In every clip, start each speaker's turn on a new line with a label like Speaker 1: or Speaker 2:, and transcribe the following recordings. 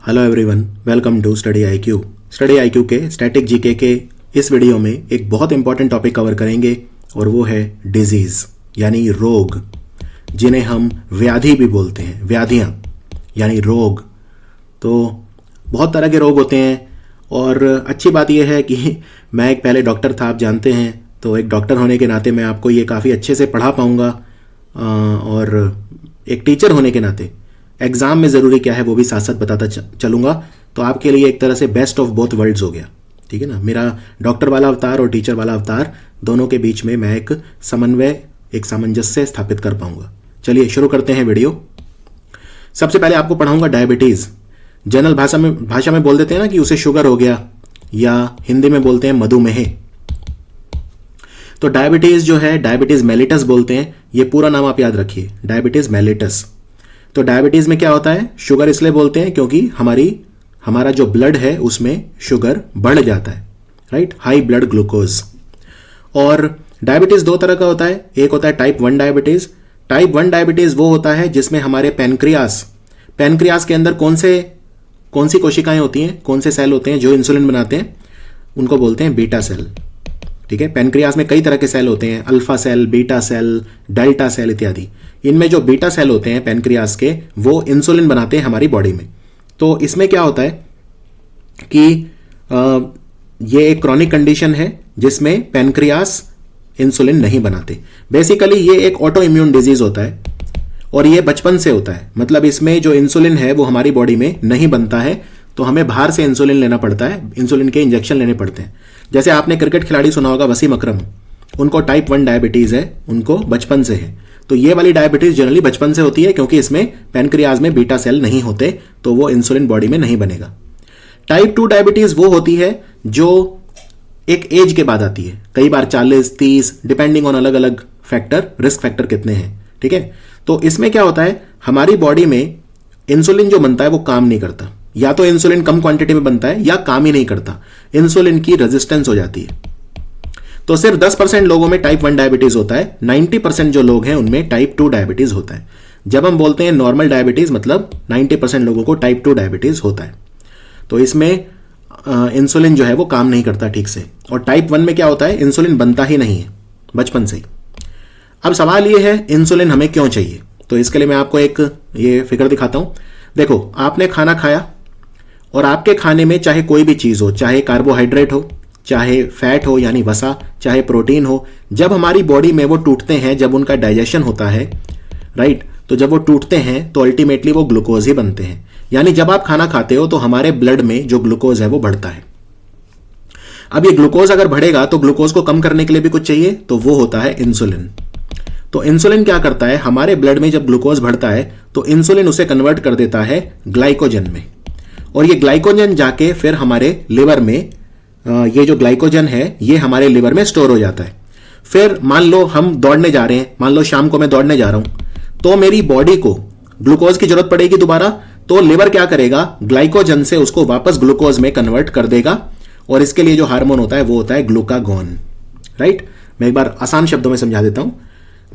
Speaker 1: Hello everyone, welcome to study IQ. Study IQ के static GK के इस video में एक बहुत इंपॉर्टेंट टॉपिक कवर करेंगे और वो है डिजीज़ यानी रोग, जिन्हें हम व्याधि भी बोलते हैं। व्याधियाँ यानी रोग। तो बहुत तरह के रोग होते हैं और अच्छी बात यह है कि मैं एक पहले डॉक्टर था, आप जानते हैं, तो एक डॉक्टर होने के नाते मैं आपको ये काफ़ी अच्छे से पढ़ा पाऊँगा और एक टीचर होने के नाते एग्ज़ाम में ज़रूरी क्या है वो भी साथ साथ बताता चलूँगा। तो आपके लिए एक तरह से बेस्ट ऑफ बोथ वर्ल्ड्स हो गया, ठीक है ना। मेरा डॉक्टर वाला अवतार और टीचर वाला अवतार, दोनों के बीच में मैं एक समन्वय, एक सामंजस्य स्थापित कर पाऊँगा। चलिए शुरू करते हैं वीडियो। सबसे पहले आपको पढ़ाऊँगा डायबिटीज़। जनरल भाषा में बोल देते हैं ना कि उसे शुगर हो गया, या हिंदी में बोलते हैं मधुमेह। तो डायबिटीज़ जो है, डायबिटीज़ मेलिटस बोलते हैं। ये पूरा नाम आप याद रखिए, डायबिटीज़ मेलिटस। तो डायबिटीज़ में क्या होता है, शुगर इसलिए बोलते हैं क्योंकि हमारा जो ब्लड है उसमें शुगर बढ़ जाता है, राइट, हाई ब्लड ग्लूकोज। और डायबिटीज़ दो तरह का होता है, एक होता है टाइप 1 डायबिटीज़। टाइप 1 डायबिटीज़ वो होता है जिसमें हमारे पैनक्रियास के अंदर कौन सी कोशिकाएं होती हैं, कौन से सेल होते हैं जो इंसुलिन बनाते हैं, उनको बोलते हैं बीटा सेल, ठीक है। पैनक्रियास में कई तरह के सेल होते हैं, alpha cell, beta cell, delta cell इत्यादि। इनमें जो बीटा सेल होते हैं पैनक्रियास के, वो इंसुलिन बनाते हैं हमारी बॉडी में। तो इसमें क्या होता है कि ये एक क्रॉनिक कंडीशन है जिसमें पैनक्रियास इंसुलिन नहीं बनाते। बेसिकली ये एक ऑटो इम्यून डिजीज होता है और ये बचपन से होता है। मतलब इसमें जो इंसुलिन है वो हमारी बॉडी में नहीं बनता है, तो हमें बाहर से इंसुलिन लेना पड़ता है, इंसुलिन के इंजेक्शन लेने पड़ते हैं। जैसे आपने क्रिकेट खिलाड़ी सुना होगा वसीम अकरम, उनको टाइप 1 डायबिटीज़ है, उनको बचपन से है। तो ये वाली डायबिटीज़ जनरली बचपन से होती है क्योंकि इसमें पैनक्रियाज में बीटा सेल नहीं होते, तो वो इंसुलिन बॉडी में नहीं बनेगा। टाइप 2 डायबिटीज़ वो होती है जो एक एज के बाद आती है, कई बार 40, 30, डिपेंडिंग ऑन अलग अलग फैक्टर, रिस्क फैक्टर कितने हैं, ठीक है। तो इसमें क्या होता है, हमारी बॉडी में इंसुलिन जो बनता है वो काम नहीं करता, या तो इंसुलिन कम क्वांटिटी में बनता है या काम ही नहीं करता, इंसुलिन की रेजिस्टेंस हो जाती है। तो सिर्फ 10% लोगों में टाइप 1 डायबिटीज होता है, 90% जो लोग हैं उनमें टाइप 2 डायबिटीज होता है। जब हम बोलते हैं नॉर्मल डायबिटीज, मतलब 90% लोगों को टाइप 2 डायबिटीज होता है। तो इसमें इंसुलिन जो है वो काम नहीं करता ठीक से। और टाइप 1 में क्या होता है, इंसुलिन बनता ही नहीं है बचपन से ही। अब सवाल ये है, इंसुलिन हमें क्यों चाहिए? तो इसके लिए मैं आपको एक ये फिगर दिखाता हूं। देखो, आपने खाना खाया और आपके खाने में चाहे कोई भी चीज़ हो, चाहे कार्बोहाइड्रेट हो, चाहे फैट हो यानी वसा, चाहे प्रोटीन हो, जब हमारी बॉडी में वो टूटते हैं, जब उनका डाइजेशन होता है, राइट, तो जब वो टूटते हैं तो अल्टीमेटली वो ग्लूकोज ही बनते हैं। यानी जब आप खाना खाते हो तो हमारे ब्लड में जो ग्लूकोज है वो बढ़ता है। अब ये ग्लूकोज अगर बढ़ेगा तो ग्लूकोज को कम करने के लिए भी कुछ चाहिए, तो वो होता है इंसुलिन। तो इंसुलिन क्या करता है, हमारे ब्लड में जब ग्लूकोज बढ़ता है तो इंसुलिन उसे कन्वर्ट कर देता है ग्लाइकोजन में, और ये ग्लाइकोजन जाके फिर हमारे लिवर में, ये जो ग्लाइकोजन है ये हमारे लिवर में स्टोर हो जाता है। फिर मान लो हम दौड़ने जा रहे हैं, मान लो शाम को मैं दौड़ने जा रहा हूं, तो मेरी बॉडी को ग्लूकोज की जरूरत पड़ेगी दोबारा, तो लिवर क्या करेगा, ग्लाइकोजन से उसको वापस ग्लूकोज में कन्वर्ट कर देगा, और इसके लिए जो हार्मोन होता है वो होता है ग्लूकागॉन, राइट। मैं एक बार आसान शब्दों में समझा देता हूं।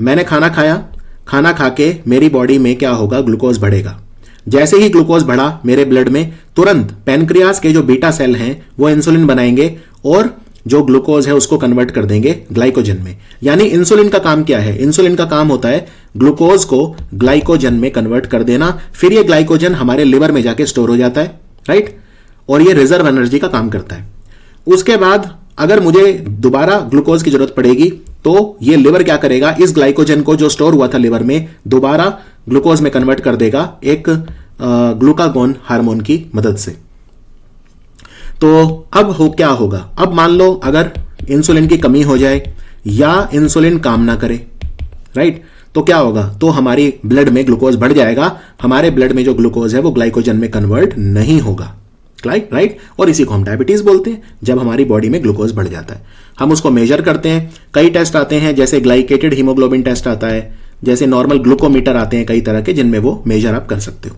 Speaker 1: मैंने खाना खाया, खाना खा के मेरी बॉडी में क्या होगा, ग्लूकोज बढ़ेगा। जैसे ही ग्लूकोज बढ़ा मेरे ब्लड में, तुरंत पैनक्रियास के जो बीटा सेल हैं वो इंसुलिन बनाएंगे और जो ग्लूकोज है उसको कन्वर्ट कर देंगे ग्लाइकोजन में। यानी इंसुलिन का काम क्या है, इंसुलिन का काम होता है ग्लूकोज को ग्लाइकोजन में कन्वर्ट कर देना। फिर ये ग्लाइकोजन हमारे लिवर में जाके स्टोर हो जाता है, राइट, और ये रिजर्व एनर्जी का काम करता है। उसके बाद अगर मुझे दोबारा ग्लूकोज की जरूरत पड़ेगी तो ये लिवर क्या करेगा, इस ग्लाइकोजन को जो स्टोर हुआ था लिवर में दोबारा ग्लूकोज में कन्वर्ट कर देगा एक ग्लूकागॉन हार्मोन की मदद से। तो अब क्या होगा, अब मान लो अगर इंसुलिन की कमी हो जाए या इंसुलिन काम ना करे, राइट, तो क्या होगा, तो हमारी ब्लड में ग्लूकोज बढ़ जाएगा, हमारे ब्लड में जो ग्लूकोज है वो ग्लाइकोजन में कन्वर्ट नहीं होगा, राइट। और इसी को हम डायबिटीज बोलते हैं, जब हमारी बॉडी में ग्लूकोज बढ़ जाता है। हम उसको मेजर करते हैं, कई टेस्ट आते हैं, जैसे ग्लाइकेटेड हीमोग्लोबिन टेस्ट आता है, जैसे नॉर्मल ग्लूकोमीटर आते हैं कई तरह के, जिनमें वो मेजर आप कर सकते हो।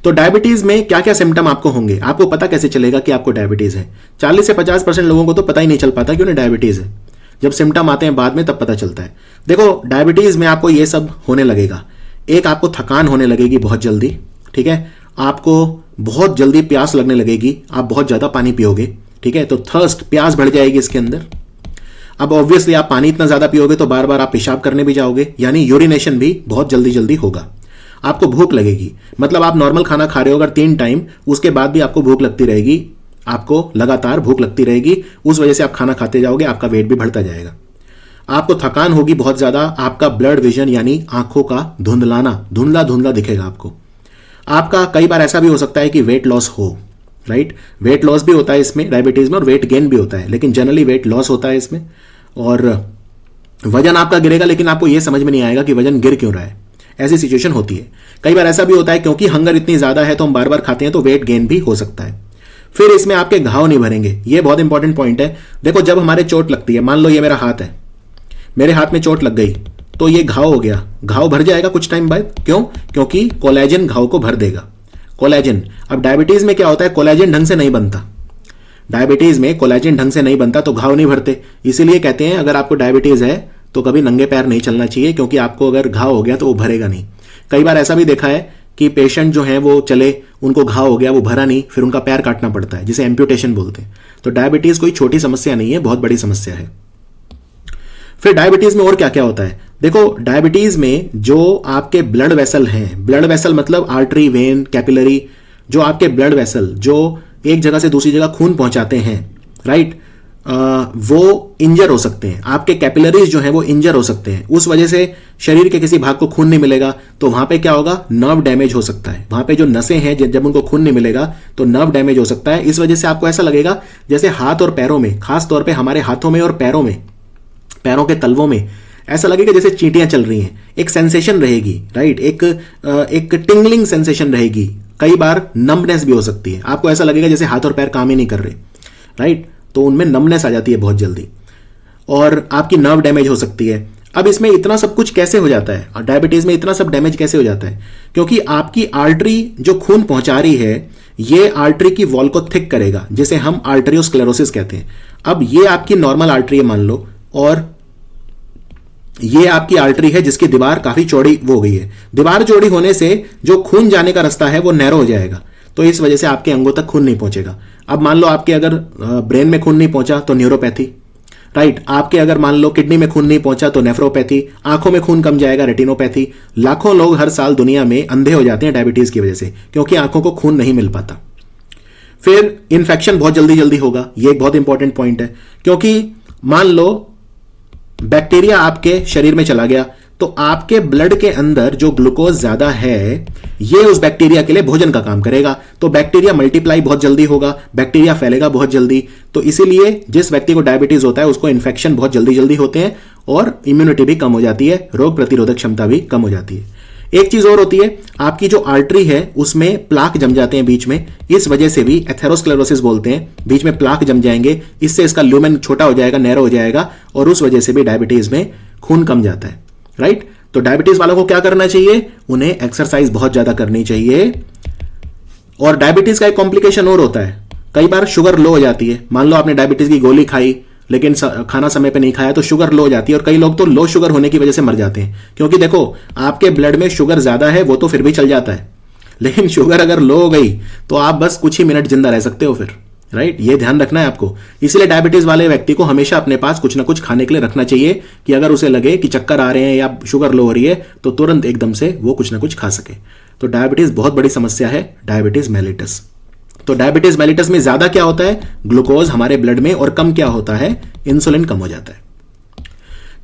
Speaker 1: तो डायबिटीज में क्या क्या सिम्टम आपको होंगे, आपको पता कैसे चलेगा कि आपको डायबिटीज है? 40 से 50% लोगों को तो पता ही नहीं चल पाता कि उन्हें डायबिटीज है। जब सिम्टम आते हैं बाद में तब पता चलता है। देखो, डायबिटीज में आपको ये सब होने लगेगा। एक, आपको थकान होने लगेगी बहुत जल्दी, ठीक है, आपको बहुत जल्दी प्यास लगने लगेगी, आप बहुत ज़्यादा पानी पियोगे, ठीक है, तो थर्स्ट, प्यास बढ़ जाएगी इसके अंदर। अब ऑब्वियसली आप पानी इतना ज़्यादा पियोगे तो बार बार आप पेशाब करने भी जाओगे, यानी यूरिनेशन भी बहुत जल्दी जल्दी होगा। आपको भूख लगेगी, मतलब आप नॉर्मल खाना खा रहे हो अगर 3 टाइम, उसके बाद भी आपको भूख लगती रहेगी, आपको लगातार भूख लगती रहेगी, उस वजह से आप खाना खाते जाओगे, आपका वेट भी बढ़ता जाएगा। आपको थकान होगी बहुत ज़्यादा, आपका ब्लड विजन यानी आंखों का धुंधलाना, धुंधला धुंधला दिखेगा आपको। आपका कई बार ऐसा भी हो सकता है कि वेट लॉस हो, राइट, वेट लॉस भी होता है इसमें डायबिटीज़ में, और वेट गेन भी होता है, लेकिन जनरली वेट लॉस होता है इसमें। और वजन आपका गिरेगा, लेकिन आपको यह समझ में नहीं आएगा कि वजन गिर क्यों रहा है, ऐसी सिचुएशन होती है। कई बार ऐसा भी होता है क्योंकि हंगर इतनी ज़्यादा है तो हम बार बार खाते हैं, तो वेट गेन भी हो सकता है। फिर इसमें आपके घाव नहीं भरेंगे, ये बहुत इंपॉर्टेंट पॉइंट है। देखो, जब हमारे चोट लगती है, मान लो ये मेरा हाथ है, मेरे हाथ में चोट लग गई तो ये घाव हो गया, घाव भर जाएगा कुछ टाइम बाद, क्यों? क्योंकि कोलेजन घाव को भर देगा, कोलेजन। अब डायबिटीज में क्या होता है, कोलेजन ढंग से नहीं बनता, डायबिटीज में कोलेजन ढंग से नहीं बनता तो घाव नहीं भरते। इसीलिए कहते हैं अगर आपको डायबिटीज है तो कभी नंगे पैर नहीं चलना चाहिए, क्योंकि आपको अगर घाव हो गया तो वो भरेगा नहीं। कई बार ऐसा भी देखा है कि पेशेंट जो है वो चले, उनको घाव हो गया, वो भरा नहीं, फिर उनका पैर काटना पड़ता है, जिसे एम्प्यूटेशन बोलते हैं। तो डायबिटीज कोई छोटी समस्या नहीं है, बहुत बड़ी समस्या है। फिर डायबिटीज में और क्या क्या होता है, देखो डायबिटीज में जो आपके ब्लड वेसल हैं, ब्लड वेसल मतलब आर्टरी, वेन, कैपिलरी, जो आपके ब्लड वेसल जो एक जगह से दूसरी जगह खून पहुंचाते हैं, राइट, वो इंजर हो सकते हैं। आपके कैपिलरीज जो हैं वो इंजर हो सकते हैं, उस वजह से शरीर के किसी भाग को खून नहीं मिलेगा, तो वहां पे क्या होगा, नर्व डैमेज हो सकता है। वहां पे जो नसें हैं जब उनको खून नहीं मिलेगा तो नर्व डैमेज हो सकता है। इस वजह से आपको ऐसा लगेगा जैसे हाथ और पैरों में, खास तौर पर हमारे हाथों में और पैरों में, पैरों के तलवों में ऐसा लगेगा जैसे चींटियां चल रही हैं, एक सेंसेशन रहेगी, राइट, एक टिंगलिंग सेंसेशन रहेगी। कई बार नम्बनेस भी हो सकती है, आपको ऐसा लगेगा जैसे हाथ और पैर काम ही नहीं कर रहे, राइट, तो उनमें नम्बनेस आ जाती है बहुत जल्दी, और आपकी नर्व डैमेज हो सकती है। अब इसमें इतना सब कुछ कैसे हो जाता है, डायबिटीज में इतना सब डैमेज कैसे हो जाता है, क्योंकि आपकी आर्टरी जो खून पहुंचा रही है, ये आर्टरी की वॉल को थिक करेगा, जिसे हम आर्टरियोस्क्लेरोसिस कहते हैं। अब ये आपकी नॉर्मल आर्टरी है मान लो, और ये आपकी आर्टरी है जिसकी दीवार काफी चौड़ी हो गई है। दीवार चौड़ी होने से जो खून जाने का रास्ता है वो नैरो हो जाएगा, तो इस वजह से आपके अंगों तक खून नहीं पहुंचेगा। अब मान लो आपके अगर ब्रेन में खून नहीं पहुंचा तो न्यूरोपैथी, राइट, आपके अगर मान लो किडनी में खून नहीं पहुंचा तो नेफ्रोपैथी, आंखों में खून कम जाएगा, रेटिनोपैथी। लाखों लोग हर साल दुनिया में अंधे हो जाते हैं डायबिटीज की वजह से, क्योंकि आंखों को खून नहीं मिल पाता। फिर इन्फेक्शन बहुत जल्दी जल्दी होगा, ये एक बहुत इंपॉर्टेंट पॉइंट है, क्योंकि मान लो बैक्टीरिया आपके शरीर में चला गया तो आपके ब्लड के अंदर जो ग्लूकोज ज्यादा है, ये उस बैक्टीरिया के लिए भोजन का काम करेगा, तो बैक्टीरिया मल्टीप्लाई बहुत जल्दी होगा, बैक्टीरिया फैलेगा बहुत जल्दी। तो इसीलिए जिस व्यक्ति को डायबिटीज होता है उसको इन्फेक्शन बहुत जल्दी जल्दी होते हैं, और इम्यूनिटी भी कम हो जाती है, रोग प्रतिरोधक क्षमता भी कम हो जाती है। एक चीज और होती है, आपकी जो आर्टरी है उसमें प्लाक जम जाते हैं बीच में, इस वजह से भी एथेरोस्क्लेरोसिस बोलते हैं, बीच में प्लाक जम जाएंगे, इससे इसका ल्यूमेन छोटा हो जाएगा, नैरो हो जाएगा, और उस वजह से भी डायबिटीज में खून कम जाता है, राइट। तो डायबिटीज वालों को क्या करना चाहिए, उन्हें एक्सरसाइज बहुत ज्यादा करनी चाहिए। और डायबिटीज का एक कॉम्प्लिकेशन और होता है, कई बार शुगर लो हो जाती है, मान लो आपने डायबिटीज की गोली खाई लेकिन खाना समय पे नहीं खाया तो शुगर लो हो जाती है, और कई लोग तो लो शुगर होने की वजह से मर जाते हैं। क्योंकि देखो आपके ब्लड में शुगर ज्यादा है वो तो फिर भी चल जाता है, लेकिन शुगर अगर लो हो गई तो आप बस कुछ ही मिनट जिंदा रह सकते हो फिर, राइट, ये ध्यान रखना है आपको। इसलिए डायबिटीज वाले व्यक्ति को हमेशा अपने पास कुछ ना कुछ खाने के लिए रखना चाहिए, कि अगर उसे लगे कि चक्कर आ रहे हैं या शुगर लो हो रही है तो तुरंत एकदम से वो कुछ ना कुछ खा सके। तो डायबिटीज बहुत बड़ी समस्या है, डायबिटीज मेलिटस। तो डायबिटीज मेलिटस में ज्यादा क्या होता है, ग्लूकोज हमारे ब्लड में, और कम क्या होता है, इंसुलिन कम हो जाता है।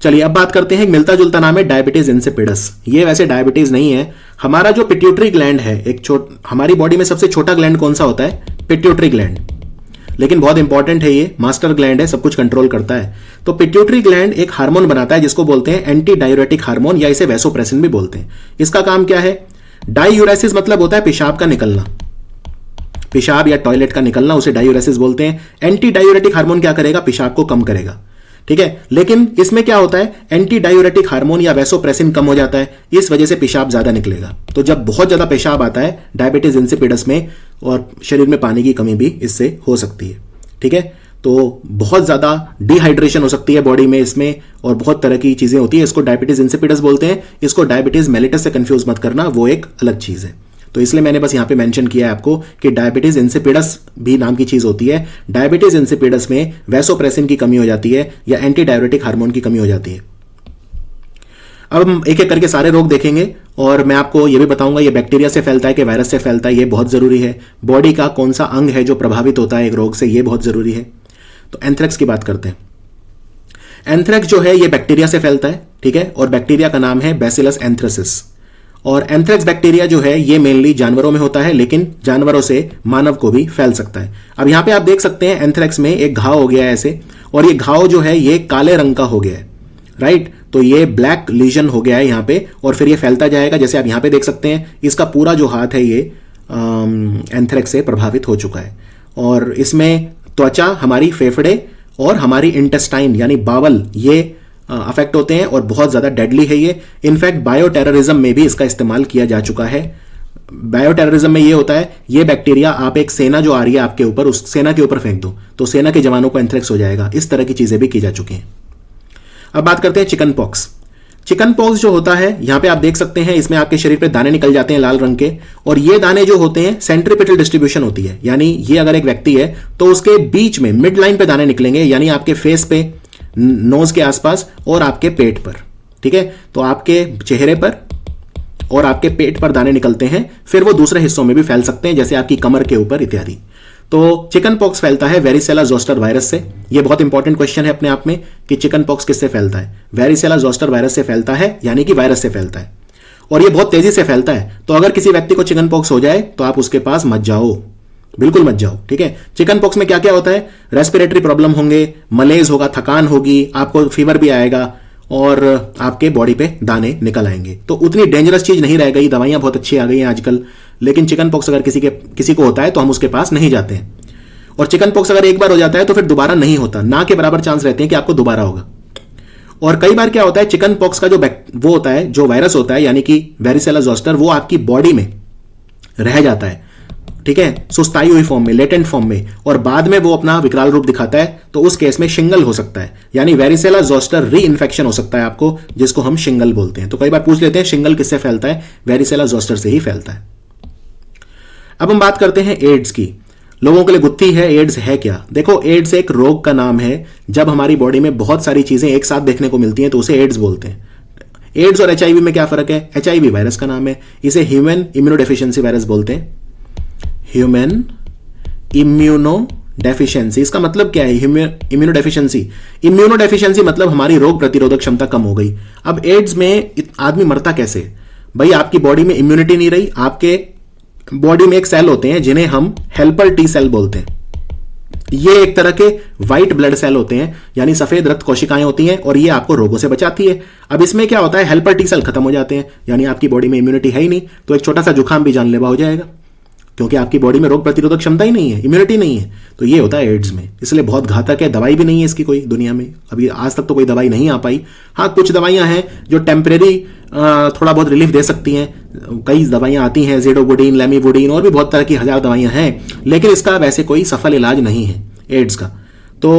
Speaker 1: चलिए अब बात करते हैं, मिलता जुलता नाम है डायबिटीज इंसिपिडस। ये वैसे डायबिटीज नहीं है, हमारा जो पिट्यूटरी ग्लैंड है, हमारी बॉडी में सबसे छोटा ग्लैंड कौन सा होता है, पिट्यूटरी ग्लैंड, लेकिन बहुत इंपॉर्टेंट है, ये मास्टर ग्लैंड है, सब कुछ कंट्रोल करता है। तो पिट्यूटरी ग्लैंड एक हार्मोन बनाता है जिसको बोलते हैं एंटी डायूरेटिक हार्मोन, या इसे वैसोप्रेसिन भी बोलते हैं। इसका काम क्या है, डायूरेसिस मतलब होता है पेशाब का निकलना, पेशाब या टॉयलेट का निकलना, उसे डायूरेसिस बोलते हैं। एंटी डायूरेटिक हार्मोन क्या करेगा, पेशाब को कम करेगा, ठीक है। लेकिन इसमें क्या होता है, एंटी डायूरेटिक हार्मोन या वैसोप्रेसिन कम हो जाता है, इस वजह से पेशाब ज्यादा निकलेगा। तो जब बहुत ज्यादा पेशाब आता है डायबिटीज इंसिपिडस में, और शरीर में पानी की कमी भी इससे हो सकती है, ठीक है। तो बहुत ज्यादा डिहाइड्रेशन हो सकती है बॉडी में इसमें, और बहुत तरह की चीजें होती है, इसको डायबिटीज इंसिपिडस बोलते हैं। इसको डायबिटीज मेलिटस से कंफ्यूज मत करना, वो एक अलग चीज है। तो इसलिए मैंने बस यहाँ पे मेंशन किया है आपको कि डायबिटीज इंसिपिडस भी नाम की चीज होती है। डायबिटीज इंसिपिडस में वैसोप्रेसिन की कमी हो जाती है या एंटी डायबिटिक हार्मोन की कमी हो जाती है। अब हम एक एक करके सारे रोग देखेंगे और मैं आपको यह भी बताऊंगा ये बैक्टीरिया से फैलता है कि वायरस से फैलता है, ये बहुत जरूरी है। बॉडी का कौन सा अंग है जो प्रभावित होता है एक रोग से, ये बहुत जरूरी है। तो एंथ्रेक्स की बात करते हैं। एंथ्रेक्स जो है ये बैक्टीरिया से फैलता है, ठीक है, और बैक्टीरिया का नाम है बैसिलस एंथ्रेसिस। और एंथ्रेक्स बैक्टीरिया जो है ये मेनली जानवरों में होता है, लेकिन जानवरों से मानव को भी फैल सकता है। अब यहां पे आप देख सकते हैं एंथ्रेक्स में एक घाव हो गया है ऐसे, और ये घाव जो है ये काले रंग का हो गया है, राइट। तो ये ब्लैक लीजन हो गया है यहां पे, और फिर ये फैलता जाएगा। जैसे आप यहां पे देख सकते हैं इसका पूरा जो हाथ है ये एंथ्रेक्स से प्रभावित हो चुका है। और इसमें त्वचा, हमारी फेफड़े और हमारी इंटेस्टाइन यानी बावल ये अफेक्ट होते हैं, और बहुत ज्यादा डेडली है ये। इनफैक्ट बायो टेररिज्म में भी इसका इस्तेमाल किया जा चुका है। बायो टेररिज्म में ये होता है, ये बैक्टीरिया आप एक सेना जो आ रही है आपके ऊपर, उस सेना के ऊपर फेंक दो तो सेना के जवानों को एंथ्रेक्स हो जाएगा। इस तरह की चीजें भी की जा चुकी हैं। अब बात करते हैं चिकन पॉक्स। चिकन पॉक्स जो होता है, यहां पे आप देख सकते हैं इसमें आपके शरीर पे दाने निकल जाते हैं लाल रंग के, और ये दाने जो होते हैं सेंट्रीपिटल डिस्ट्रीब्यूशन होती है, यानी ये अगर एक व्यक्ति है तो उसके बीच में मिड लाइन पे दाने निकलेंगे, यानी आपके फेस पे, नोज के आसपास और आपके पेट पर, ठीक है। तो आपके चेहरे पर और आपके पेट पर दाने निकलते हैं, फिर वो दूसरे हिस्सों में भी फैल सकते हैं जैसे आपकी कमर के ऊपर इत्यादि। तो चिकन पॉक्स फैलता है वेरिसेला जोस्टर वायरस से। यह बहुत इंपॉर्टेंट क्वेश्चन है अपने आप में कि चिकन पॉक्स किससे फैलता है। वेरिसेला जोस्टर वायरस से फैलता है, यानी कि वायरस से फैलता है, और यह बहुत तेजी से फैलता है। तो अगर किसी व्यक्ति को चिकन पॉक्स हो जाए तो आप उसके पास मत जाओ, बिल्कुल मत जाओ, ठीक है। चिकन पॉक्स में क्या क्या होता है, रेस्पिरेटरी प्रॉब्लम होंगे, मलेज होगा, थकान होगी, आपको फीवर भी आएगा और आपके बॉडी पे दाने निकल आएंगे। तो उतनी डेंजरस चीज नहीं रह गई, दवाइयां बहुत अच्छी आ गई हैं आजकल, लेकिन चिकन पॉक्स अगर किसी को होता है तो हम उसके पास नहीं जाते हैं। और चिकन पॉक्स अगर एक बार हो जाता है तो फिर दोबारा नहीं होता, ना के बराबर चांस रहते हैं कि आपको दोबारा होगा। और कई बार क्या होता है, चिकन पॉक्स का जो वो होता है, जो वायरस होता है यानी कि वेरिसेला जोस्टर, वो आपकी बॉडी में रह जाता है, ठीक है, सुस्ताई हुई फॉर्म में, लेटेंट फॉर्म में, और बाद में वो अपना विकराल रूप दिखाता है। तो उस केस में शिंगल हो सकता है, यानी वेरिसेला जोस्टर री इन्फेक्शन हो सकता है आपको, जिसको हम शिंगल बोलते हैं। तो कई बार पूछ लेते हैं शिंगल किससे फैलता है, वेरिसेला जोस्टर से ही फैलता है। अब हम बात करते हैं एड्स की। लोगों के लिए गुत्थी है, एड्स है क्या। देखो, एड्स एक रोग का नाम है। जब हमारी बॉडी में बहुत सारी चीजें एक साथ देखने को मिलती हैं तो उसे एड्स बोलते हैं। एड्स और एचआईवी में क्या फर्क है, एचआईवी वायरस का नाम है, इसे ह्यूमन इम्यूनोडेफिशिएंसी वायरस बोलते हैं। ह्यूमन इम्यूनोडेफिशिएंसी, इसका मतलब क्या है, इम्यूनोडेफिशिएंसी। इम्यूनोडेफिशिएंसी मतलब हमारी रोग प्रतिरोधक क्षमता कम हो गई। अब एड्स में आदमी मरता कैसे, भाई आपकी बॉडी में इम्यूनिटी नहीं रही। आपके बॉडी में एक सेल होते हैं जिन्हें हम हेल्पर टी सेल बोलते हैं। ये एक तरह के व्हाइट ब्लड सेल होते हैं, यानी सफेद रक्त कोशिकाएं होती हैं, और ये आपको रोगों से बचाती है। अब इसमें क्या होता है, हेल्पर टी सेल खत्म हो जाते हैं, यानी आपकी बॉडी में इम्यूनिटी है ही नहीं, तो एक छोटा सा जुकाम भी जानलेवा हो जाएगा, क्योंकि आपकी बॉडी में रोग प्रतिरोधक क्षमता ही नहीं है, इम्यूनिटी नहीं है। तो ये होता है एड्स में, इसलिए बहुत घातक है। दवाई भी नहीं है इसकी कोई दुनिया में, अभी आज तक तो कोई दवाई नहीं आ पाई। हाँ, कुछ दवाइयां हैं जो टेम्परेरी थोड़ा बहुत रिलीफ दे सकती हैं। कई दवाइयां आती हैं, ज़ेडोबुडीन, लेमिबुडीन, और भी बहुत तरह की 1000 दवाइयां हैं, लेकिन इसका वैसे कोई सफल इलाज नहीं है एड्स का। तो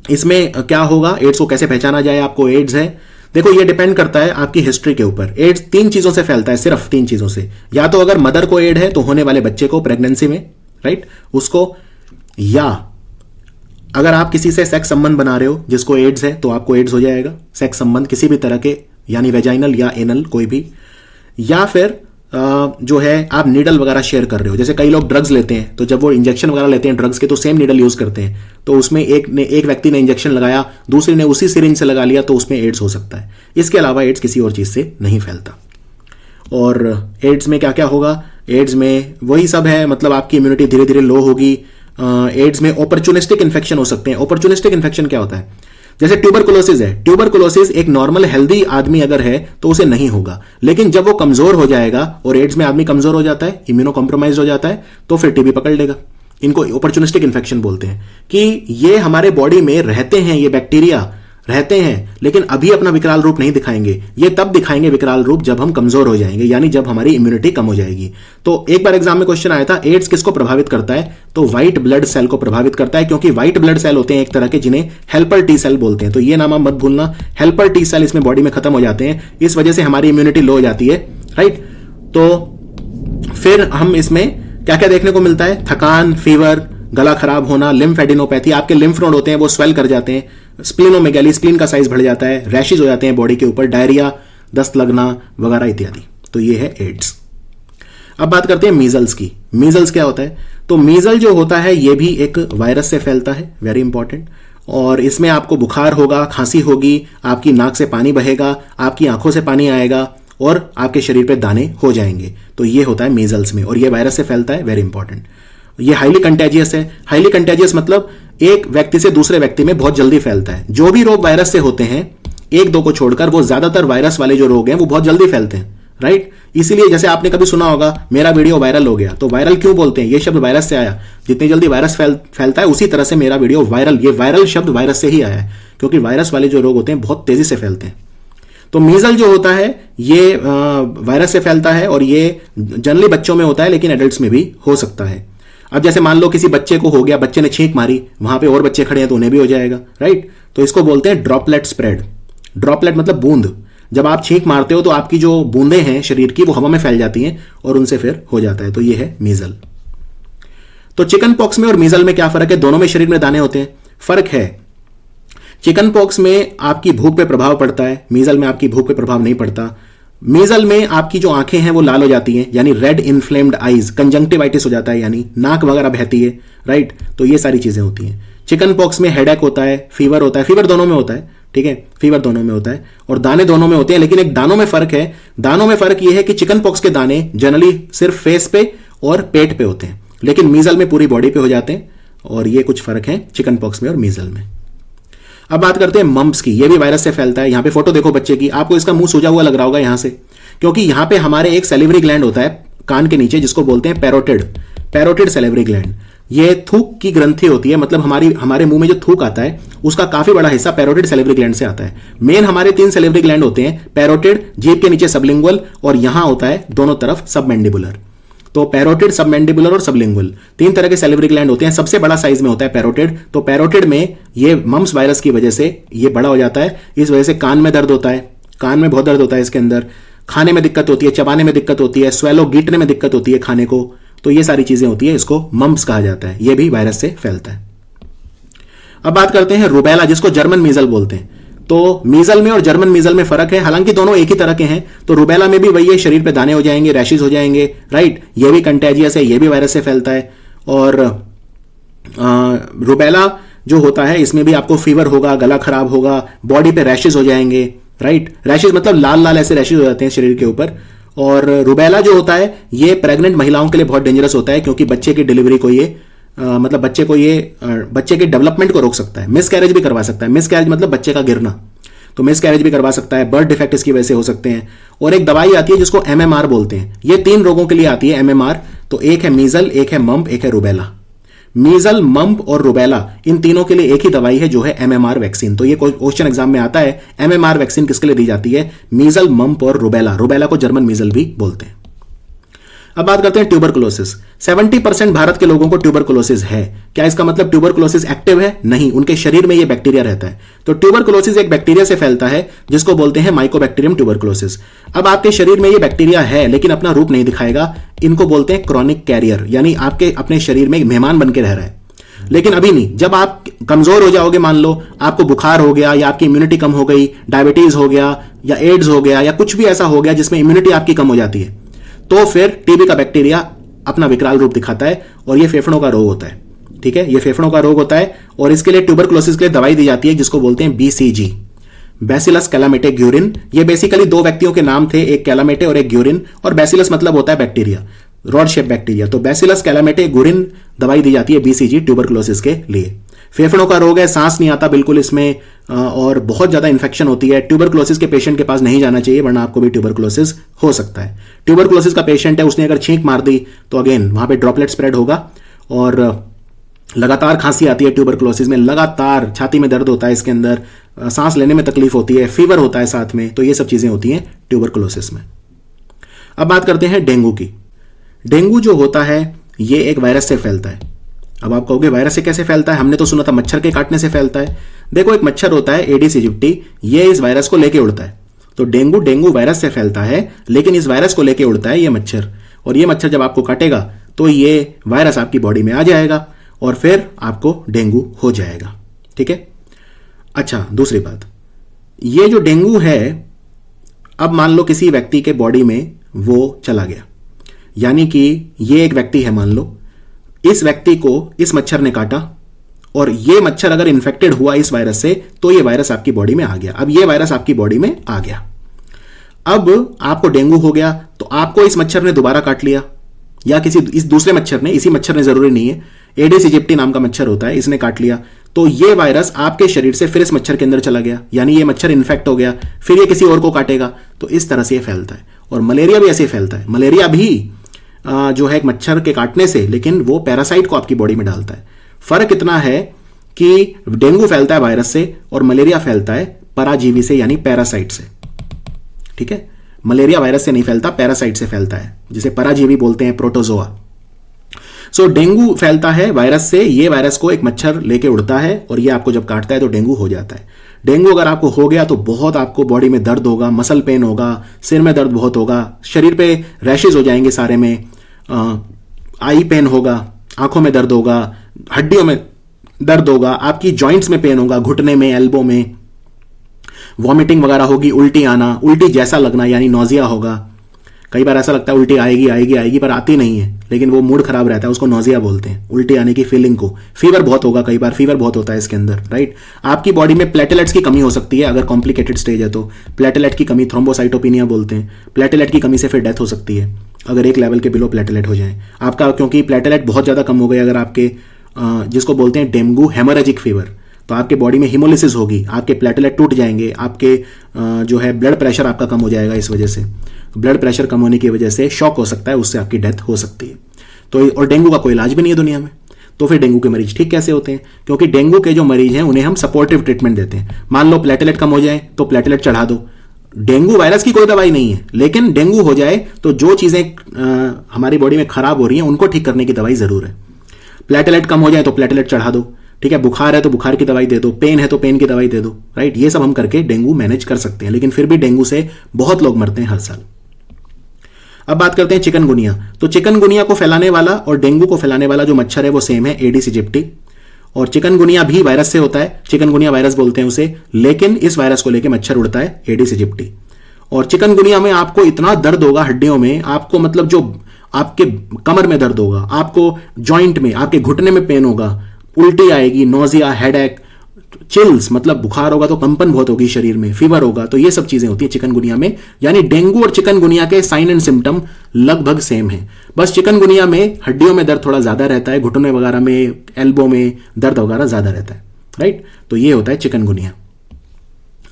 Speaker 1: इसमें क्या होगा, एड्स को कैसे पहचाना जाए, आपको एड्स है। देखो, ये डिपेंड करता है आपकी हिस्ट्री के ऊपर। एड्स 3 चीजों से फैलता है, सिर्फ 3 चीजों से। या तो अगर मदर को एड है तो होने वाले बच्चे को प्रेगनेंसी में, राइट, उसको, या अगर आप किसी से सेक्स संबंध बना रहे हो जिसको एड्स है तो आपको एड्स हो जाएगा। सेक्स संबंध किसी भी तरह के, यानी वेजाइनल या एनल कोई भी, या फिर जो है आप नीडल वगैरह शेयर कर रहे हो। जैसे कई लोग ड्रग्स लेते हैं, तो जब वो इंजेक्शन वगैरह लेते हैं ड्रग्स के, तो सेम नीडल यूज करते हैं, तो उसमें एक व्यक्ति ने इंजेक्शन लगाया, दूसरे ने उसी सिरिंज से लगा लिया, तो उसमें एड्स हो सकता है। इसके अलावा एड्स किसी और चीज से नहीं फैलता। और एड्स में क्या क्या होगा, एड्स में वही सब है, मतलब आपकी इम्यूनिटी धीरे धीरे लो होगी। एड्स में अपॉर्चुनिस्टिक इन्फेक्शन हो सकते हैं। अपॉर्चुनिस्टिक इन्फेक्शन क्या होता है, जैसे ट्यूबरकुलोसिस है। ट्यूबरकुलोसिस एक नॉर्मल हेल्दी आदमी अगर है तो उसे नहीं होगा, लेकिन जब वो कमजोर हो जाएगा, और एड्स में आदमी कमजोर हो जाता है, इम्यूनो कॉम्प्रोमाइज हो जाता है, तो फिर टीबी पकड़ लेगा। इनको अपॉर्चुनिस्टिक इन्फेक्शन बोलते हैं कि ये हमारे बॉडी में रहते हैं, ये बैक्टीरिया रहते हैं, लेकिन अभी अपना विकराल रूप नहीं दिखाएंगे। ये तब दिखाएंगे विकराल रूप जब हम कमजोर हो जाएंगे, यानी जब हमारी इम्यूनिटी कम हो जाएगी। तो एक बार एग्जाम में क्वेश्चन आया था, एड्स किसको प्रभावित करता है, तो व्हाइट ब्लड सेल को प्रभावित करता है, क्योंकि व्हाइट ब्लड सेल होते हैं एक तरह के जिन्हें हेल्पर टी सेल बोलते हैं। तो ये नाम आप मत भूलना, हेल्पर टी सेल इसमें बॉडी में खत्म हो जाते हैं, इस वजह से हमारी इम्यूनिटी लो हो जाती है, राइट। तो फिर हम इसमें क्या क्या देखने को मिलता है, थकान, फीवर, गला खराब होना, लिम्फेडिनोपैथी, आपके लिम्फ नोड होते हैं वो स्वेल कर जाते हैं, स्प्लीनोमेगाली, स्प्लीन का साइज बढ़ जाता है, रैशेज हो जाते हैं बॉडी के ऊपर, डायरिया, दस्त लगना वगैरह इत्यादि। तो ये है एड्स। अब बात करते हैं मीजल्स की। मीजल्स क्या होता है? तो मीजल जो होता है ये भी एक वायरस से फैलता है, वेरी इंपॉर्टेंट। और इसमें आपको बुखार होगा, खांसी होगी, आपकी नाक से पानी बहेगा, आपकी आंखों से पानी आएगा और आपके शरीर पे दाने हो जाएंगे। तो ये होता है मीजल्स में, और ये वायरस से फैलता है, वेरी इंपॉर्टेंट। ये हाईली कंटेजियस है। हाईली कंटेजियस मतलब एक व्यक्ति से दूसरे व्यक्ति में बहुत जल्दी फैलता है। जो भी रोग वायरस से होते हैं, एक दो को छोड़कर, वो ज्यादातर वायरस वाले जो रोग हैं वो बहुत जल्दी फैलते हैं, राइट। इसीलिए जैसे आपने कभी सुना होगा मेरा वीडियो वायरल हो गया, तो वायरल क्यों बोलते हैं? ये शब्द वायरस से आया। जितनी जल्दी वायरस फैलता है उसी तरह से मेरा वीडियो वायरल, ये वायरल शब्द वायरस से ही आया है, क्योंकि वायरस वाले जो रोग होते हैं बहुत तेजी से फैलते हैं। तो मीजल जो होता है ये वायरस से फैलता है, और ये जनरली बच्चों में होता है, लेकिन एडल्ट्स में भी हो सकता है। अब जैसे मान लो किसी बच्चे को हो गया, बच्चे ने छींक मारी, वहां पे और बच्चे खड़े हैं तो उन्हें भी हो जाएगा, राइट। तो इसको बोलते हैं ड्रॉपलेट स्प्रेड। ड्रॉपलेट मतलब बूंद। जब आप छींक मारते हो तो आपकी जो बूंदें हैं शरीर की वो हवा में फैल जाती हैं और उनसे फिर हो जाता है। तो ये है मीजल। तो चिकन पॉक्स में और मीजल में क्या फर्क है? दोनों में शरीर में दाने होते हैं। फर्क है, चिकन पॉक्स में आपकी भूख पे प्रभाव पड़ता है, मीजल में आपकी भूख पे प्रभाव नहीं पड़ता। मीजल में आपकी जो आंखें हैं वो लाल हो जाती हैं, यानी रेड इन्फ्लेम्ड आईज, कंजंक्टिवाइटिस हो जाता है, यानी नाक वगैरह बहती है, राइट। तो ये सारी चीजें होती हैं। चिकन पॉक्स में हेडेक होता है, फीवर होता है, फीवर दोनों में होता है, ठीक है, फीवर दोनों में होता है, और दाने दोनों में होते हैं। लेकिन एक दानों में फर्क है। दानों में फर्क यह है कि चिकन पॉक्स के दाने जनरली सिर्फ फेस पे और पेट पे होते हैं, लेकिन मीजल में पूरी बॉडी पे हो जाते हैं। और ये कुछ फर्क है चिकन पॉक्स में और मीजल में। अब बात करते हैं मम्प्स की। ये भी वायरस से फैलता है। यहां पे फोटो देखो बच्चे की, आपको इसका मुंह सूजा हुआ लग रहा होगा यहां से, क्योंकि यहां पे हमारे एक सेलिवरी ग्लैंड होता है कान के नीचे, जिसको बोलते हैं पैरोटिड सेलिवरी ग्लैंड। ये थूक की ग्रंथि होती है, मतलब हमारे मुंह में जो थूक आता है उसका काफी बड़ा हिस्सा पैरोटिड सेलिवरी ग्लैंड से आता है। मेन हमारे 3 सेलिवरी ग्लैंड होते हैं, पैरोटिड, जीभ के नीचे सबलिंगुअल, और यहां होता है दोनों तरफ सबमैंडिबुलर। तो पैरोटिड, सबमैंडिबुलर और सबलिंगुअल 3 तरह के सेलिवरी ग्लैंड होते हैं। सबसे बड़ा साइज में होता है पैरोटिड। तो पैरोटिड में ये मम्प्स वायरस की वजह से ये बड़ा हो जाता है। इस वजह से कान में दर्द होता है, कान में बहुत दर्द होता है इसके अंदर, खाने में दिक्कत होती है, चबाने में दिक्कत होती है, स्वेलो गीटने में दिक्कत होती है खाने को। तो ये सारी चीजें होती है, इसको मम्प्स कहा जाता है। ये भी वायरस से फैलता है। अब बात करते हैं रुबेला, जिसको जर्मन मीजल बोलते हैं। तो मीजल में और जर्मन मीजल में फर्क है, हालांकि दोनों एक ही तरह के हैं। तो रुबेला में भी वही है, शरीर पे दाने हो जाएंगे, रैशेज हो जाएंगे, राइट। ये भी कंटेजियस है, ये भी वायरस से फैलता है। और रुबेला जो होता है इसमें भी आपको फीवर होगा, गला खराब होगा, बॉडी पे रैशेज हो जाएंगे, राइट। रैशेज मतलब लाल लाल ऐसे रैशेज हो जाते हैं शरीर के ऊपर। और रुबेला जो होता है ये प्रेग्नेंट महिलाओं के लिए बहुत डेंजरस होता है, क्योंकि बच्चे की डिलीवरी को ये मतलब बच्चे के डेवलपमेंट को रोक सकता है, मिसकैरेज भी करवा सकता है। मिसकैरेज मतलब बच्चे का गिरना, तो मिसकैरेज भी करवा सकता है, बर्थ डिफेक्ट इसकी वजह से हो सकते हैं। और एक दवाई आती है जिसको MMR बोलते हैं। ये 3 रोगों के लिए आती है MMR। तो एक है मीजल, एक है मम्प, एक है रुबेला। मीजल, मम्प और रुबेला, इन तीनों के लिए एक ही दवाई है जो है MMR वैक्सीन। तो ये क्वेश्चन एग्जाम में आता है, MMR वैक्सीन किसके लिए दी जाती है? मीजल, मम्प और रुबेला। रुबेला को जर्मन मीजल भी बोलते हैं। अब बात करते हैं ट्यूबरकुलोसिस। 70% भारत के लोगों को ट्यूबरकुलोसिस है। क्या इसका मतलब ट्यूबरकुलोसिस एक्टिव है? नहीं, उनके शरीर में यह बैक्टीरिया रहता है। तो ट्यूबरकुलोसिस एक बैक्टीरिया से फैलता है जिसको बोलते हैं माइकोबैक्टीरियम ट्यूबरकुलोसिस। अब आपके शरीर में यह बैक्टीरिया है लेकिन अपना रूप नहीं दिखाएगा, इनको बोलते हैं क्रॉनिक कैरियर, यानी आपके अपने शरीर में एक मेहमान बन के रह रहा है। लेकिन अभी नहीं, जब आप कमजोर हो जाओगे, मान लो आपको बुखार हो गया या आपकी इम्यूनिटी कम हो गई, डायबिटीज हो गया या एड्स हो गया या कुछ भी ऐसा हो गया जिसमें इम्यूनिटी आपकी कम हो जाती है, तो फिर टीबी का बैक्टीरिया अपना विकराल रूप दिखाता है और ये फेफड़ों का रोग होता है। ठीक है, ये फेफड़ों का रोग होता है और इसके लिए ट्यूबरकुलोसिस के लिए दवाई दी जाती है जिसको बोलते हैं BCG, बैसिलस कैलामेटे ग्यूरिन। ये बेसिकली 2 व्यक्तियों के नाम थे, एक कैलामेटे और एक ग्यूरिन, और बैसिलस मतलब होता है बैक्टीरिया, रॉड शेप बैक्टीरिया। तो बैसिलस कैलामेटे ग्यूरिन दवाई दी जाती है BCG ट्यूबरकुलोसिस के लिए। फेफड़ों का रोग है, सांस नहीं आता बिल्कुल इसमें, और बहुत ज्यादा इंफेक्शन होती है। ट्यूबरकुलोसिस के पेशेंट के पास नहीं जाना चाहिए वरना आपको भी ट्यूबरकुलोसिस हो सकता है। ट्यूबरकुलोसिस का पेशेंट है, उसने अगर छींक मार दी तो अगेन वहां पे ड्रॉपलेट स्प्रेड होगा और लगातार खांसी आती है ट्यूबरकुलोसिस में, लगातार छाती में दर्द होता है, इसके अंदर सांस लेने में तकलीफ होती है, फीवर होता है साथ में। तो ये सब चीजें होती हैं ट्यूबरकुलोसिस में। अब बात करते हैं डेंगू की। डेंगू जो होता है ये एक वायरस से फैलता है। अब आप कहोगे वायरस से कैसे फैलता है? हमने तो सुना था मच्छर के काटने से फैलता है। देखो, एक मच्छर होता है एडिस इजिप्टी, ये इस वायरस को लेके उड़ता है। तो डेंगू वायरस से फैलता है, लेकिन इस वायरस को लेके उड़ता है ये मच्छर। और ये मच्छर जब आपको काटेगा तो ये वायरस आपकी बॉडी में आ जाएगा और फिर आपको डेंगू हो जाएगा। ठीक है। अच्छा, दूसरी बात, ये जो डेंगू है, अब मान लो किसी व्यक्ति के बॉडी में वो चला गया, यानी कि ये एक व्यक्ति है, मान लो इस व्यक्ति को इस मच्छर ने काटा और ये मच्छर अगर इन्फेक्टेड हुआ इस वायरस से तो ये वायरस आपकी बॉडी में आ गया। अब ये वायरस आपकी बॉडी में आ गया, अब आपको डेंगू हो गया, तो आपको इस मच्छर ने दोबारा काट लिया या किसी इस दूसरे मच्छर ने, इसी मच्छर ने, जरूरी नहीं है, एडिस इजिप्टी नाम का मच्छर होता है, इसने काट लिया, तो ये वायरस आपके शरीर से फिर इस मच्छर के अंदर चला गया, यानी ये मच्छर इन्फेक्ट हो गया, फिर ये किसी और को काटेगा, तो इस तरह से ये फैलता है। और मलेरिया भी ऐसे फैलता है। मलेरिया भी जो है एक मच्छर के काटने से, लेकिन वो पैरासाइट को आपकी बॉडी में डालता है। फर्क इतना है कि डेंगू फैलता है वायरस से और मलेरिया फैलता है पराजीवी से, यानी पैरासाइट से। ठीक है, मलेरिया वायरस से नहीं फैलता, पैरासाइट से फैलता है, जिसे पराजीवी बोलते हैं, प्रोटोजोआ। सो डेंगू फैलता है वायरस से, ये वायरस को एक मच्छर लेके उड़ता है और ये आपको जब काटता है तो डेंगू हो जाता है। डेंगू अगर आपको हो गया तो बहुत आपको बॉडी में दर्द होगा, मसल पेन होगा, सिर में दर्द बहुत होगा, शरीर पे रैशेज हो जाएंगे सारे में, आई पेन होगा, आंखों में दर्द होगा, हड्डियों में दर्द होगा, आपकी जॉइंट्स में पेन होगा, घुटने में, एल्बो में, वॉमिटिंग वगैरह होगी, उल्टी आना, उल्टी जैसा लगना यानी नोजिया होगा। कई बार ऐसा लगता है उल्टी आएगी आएगी आएगी, पर आती नहीं है, लेकिन वो मूड खराब रहता है, उसको नोजिया बोलते हैं, उल्टी आने की फीलिंग को। फीवर बहुत होगा, कई बार फीवर बहुत होता है इसके अंदर, राइट। आपकी बॉडी में प्लेटलेट्स की कमी हो सकती है, अगर कॉम्प्लिकेटेड स्टेज है तो प्लेटलेट की कमी, थ्रोम्बोसाइटोपिनिया बोलते हैं। प्लेटलेट की कमी से फिर डेथ हो सकती है अगर एक लेवल के बिलो प्लेटलेट हो जाए आपका, क्योंकि प्लेटलेट बहुत ज़्यादा कम हो गए अगर आपके, जिसको बोलते हैं डेंगू हेमोरेजिक फीवर, तो आपके बॉडी में हिमोलिसिस होगी, आपके प्लेटलेट टूट जाएंगे, आपके जो है ब्लड प्रेशर आपका कम हो जाएगा। इस वजह से ब्लड प्रेशर कम होने की वजह से शॉक हो सकता है, उससे आपकी डेथ हो सकती है। तो और डेंगू का कोई इलाज भी नहीं है दुनिया में, तो फिर डेंगू के मरीज ठीक कैसे होते हैं? क्योंकि डेंगू के जो मरीज हैं उन्हें हम सपोर्टिव ट्रीटमेंट देते हैं। मान लो प्लेटलेट कम हो जाए तो प्लेटलेट चढ़ा दो, डेंगू वायरस की कोई दवाई नहीं है, लेकिन डेंगू हो जाए तो जो चीजें हमारी बॉडी में खराब हो रही हैं उनको ठीक करने की दवाई जरूर है। प्लेटलेट कम हो जाए तो प्लेटलेट चढ़ा दो, ठीक है, बुखार है तो बुखार की दवाई दे दो, पेन है तो पेन की दवाई दे दो, राइट। ये सब हम करके डेंगू मैनेज कर सकते हैं, लेकिन फिर भी डेंगू से बहुत लोग मरते हैं हर साल। अब बात करते हैं चिकनगुनिया। तो चिकनगुनिया को फैलाने वाला और डेंगू को फैलाने वाला जो मच्छर है वो सेम है, एडिस इजिप्टी। और चिकनगुनिया भी वायरस से होता है, चिकनगुनिया वायरस बोलते हैं उसे, लेकिन इस वायरस को लेकर मच्छर उड़ता है, एडिस इजिप्टी। और चिकनगुनिया में आपको इतना दर्द होगा हड्डियों में, आपको मतलब जो आपके कमर में दर्द होगा, आपको जॉइंट में, आपके घुटने में पेन होगा, उल्टी आएगी, नोजिया, हेडेक, चिल्स मतलब बुखार होगा तो कंपन बहुत होगी शरीर में, फीवर होगा, तो ये सब चीजें होती है चिकनगुनिया में। यानी डेंगू और चिकनगुनिया के साइन एंड सिम्टम लगभग सेम है, बस चिकनगुनिया में हड्डियों में दर्द थोड़ा ज्यादा रहता है, घुटने वगैरह में, एल्बो में दर्द वगैरह ज्यादा रहता है, राइट। तो ये होता है चिकनगुनिया।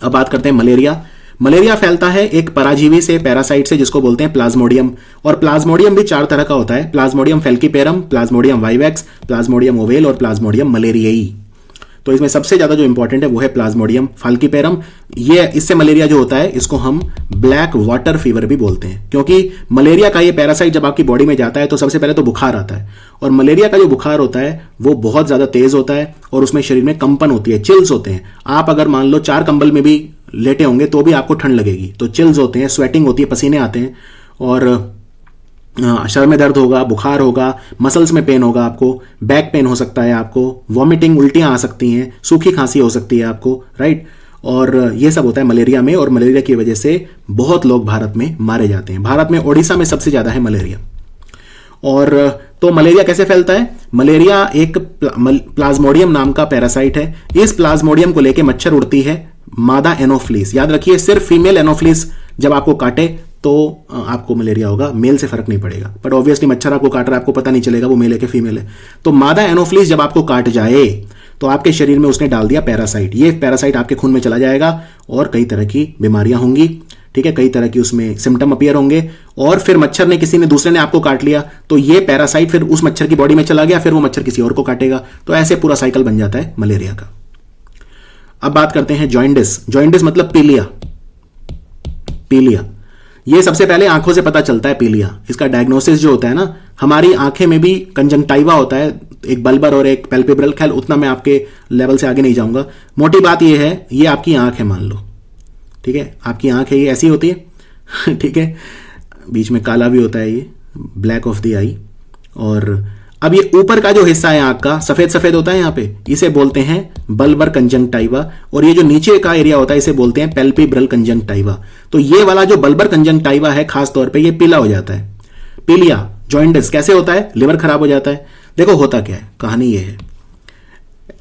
Speaker 1: अब बात करते हैं मलेरिया। मलेरिया फैलता है एक पराजीवी से, पैरासाइट से, जिसको बोलते हैं प्लाज्मोडियम। और प्लाज्मोडियम भी 4 तरह का होता है, Plasmodium falciparum, Plasmodium vivax, Plasmodium ovale और प्लाज्मोडियम मलेरियाई। तो इसमें सबसे ज्यादा जो इंपॉर्टेंट है वो है प्लाज्मोडियम फाल्कीपेरम। ये इससे मलेरिया जो होता है इसको हम ब्लैक वाटर फीवर भी बोलते हैं, क्योंकि मलेरिया का ये पैरासाइट जब आपकी बॉडी में जाता है तो सबसे पहले तो बुखार आता है, और मलेरिया का जो बुखार होता है वो बहुत ज्यादा तेज होता है और उसमें शरीर में कंपन होती है, चिल्स होते हैं। आप अगर मान लो 4 कंबल में भी लेटे होंगे तो भी आपको ठंड लगेगी, तो चिल्स होते हैं, स्वेटिंग होती है, पसीने आते हैं, और सर में दर्द होगा, बुखार होगा, मसल्स में पेन होगा, आपको बैक पेन हो सकता है, आपको वॉमिटिंग, उल्टियां आ सकती हैं, सूखी खांसी हो सकती है आपको, राइट। और ये सब होता है मलेरिया में, और मलेरिया की वजह से बहुत लोग भारत में मारे जाते हैं। भारत में ओडिशा में सबसे ज्यादा है मलेरिया। और तो मलेरिया कैसे फैलता है? मलेरिया एक प्लाज्मोडियम नाम का पैरासाइट है, इस प्लाज्मोडियम को लेकर मच्छर उड़ती है मादा एनोफ्लिस। याद रखिए, सिर्फ फीमेल एनोफ्लिस जब आपको काटे तो आपको मलेरिया होगा, मेल से फर्क नहीं पड़ेगा। बट ऑब्वियसली मच्छर आपको काट रहा है, आपको पता नहीं चलेगा वो मेल है कि फीमेल है। तो मादा एनोफ्लिस जब आपको काट जाए तो आपके शरीर में उसने डाल दिया पैरासाइट, ये पैरासाइट आपके खून में चला जाएगा और कई तरह की बीमारियां होंगी, ठीक है, कई तरह की उसमें सिम्टम अपीयर होंगे। और फिर मच्छर ने, किसी ने दूसरे ने आपको काट लिया तो ये पैरासाइट फिर उस मच्छर की बॉडी में चला गया, फिर वो मच्छर किसी और को काटेगा, तो ऐसे पूरा साइकिल बन जाता है मलेरिया का। अब बात करते हैं जॉइंडिस। जॉइंडिस मतलब पीलिया। पीलिया ये सबसे पहले आंखों से पता चलता है पीलिया। इसका डायग्नोसिस जो होता है ना, हमारी आंखें में भी कंजंक्टाइवा होता है, एक बल्बर और एक पैल्पेब्रल। ख्याल उतना मैं आपके लेवल से आगे नहीं जाऊंगा। मोटी बात ये है, ये आपकी आंख है मान लो, ठीक है, आपकी आंख है, ये ऐसी होती है ठीक है, बीच में काला भी होता है ये, ब्लैक ऑफ द आई। और अब ये ऊपर का जो हिस्सा है आंख का, सफेद सफेद होता है यहाँ पे, इसे बोलते हैं बल्बर कंजंक्टाइवा। और ये जो नीचे का एरिया होता है इसे बोलते हैं पैल्पेब्रल कंजंक्टाइवा। तो ये वाला जो बल्बर कंजंक्टाइवा है खास तौर पे ये पीला हो जाता है। पीलिया जॉइंटिस कैसे होता है? लिवर खराब हो जाता है। देखो होता क्या है, कहानी ये है,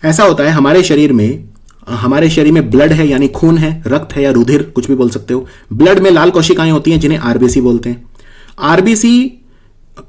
Speaker 1: ऐसा होता है हमारे शरीर में ब्लड है, यानी खून है, रक्त है या रुधिर, कुछ भी बोल सकते हो। ब्लड में लाल कोशिकाएं होती हैं जिन्हें आरबीसी बोलते हैं। आरबीसी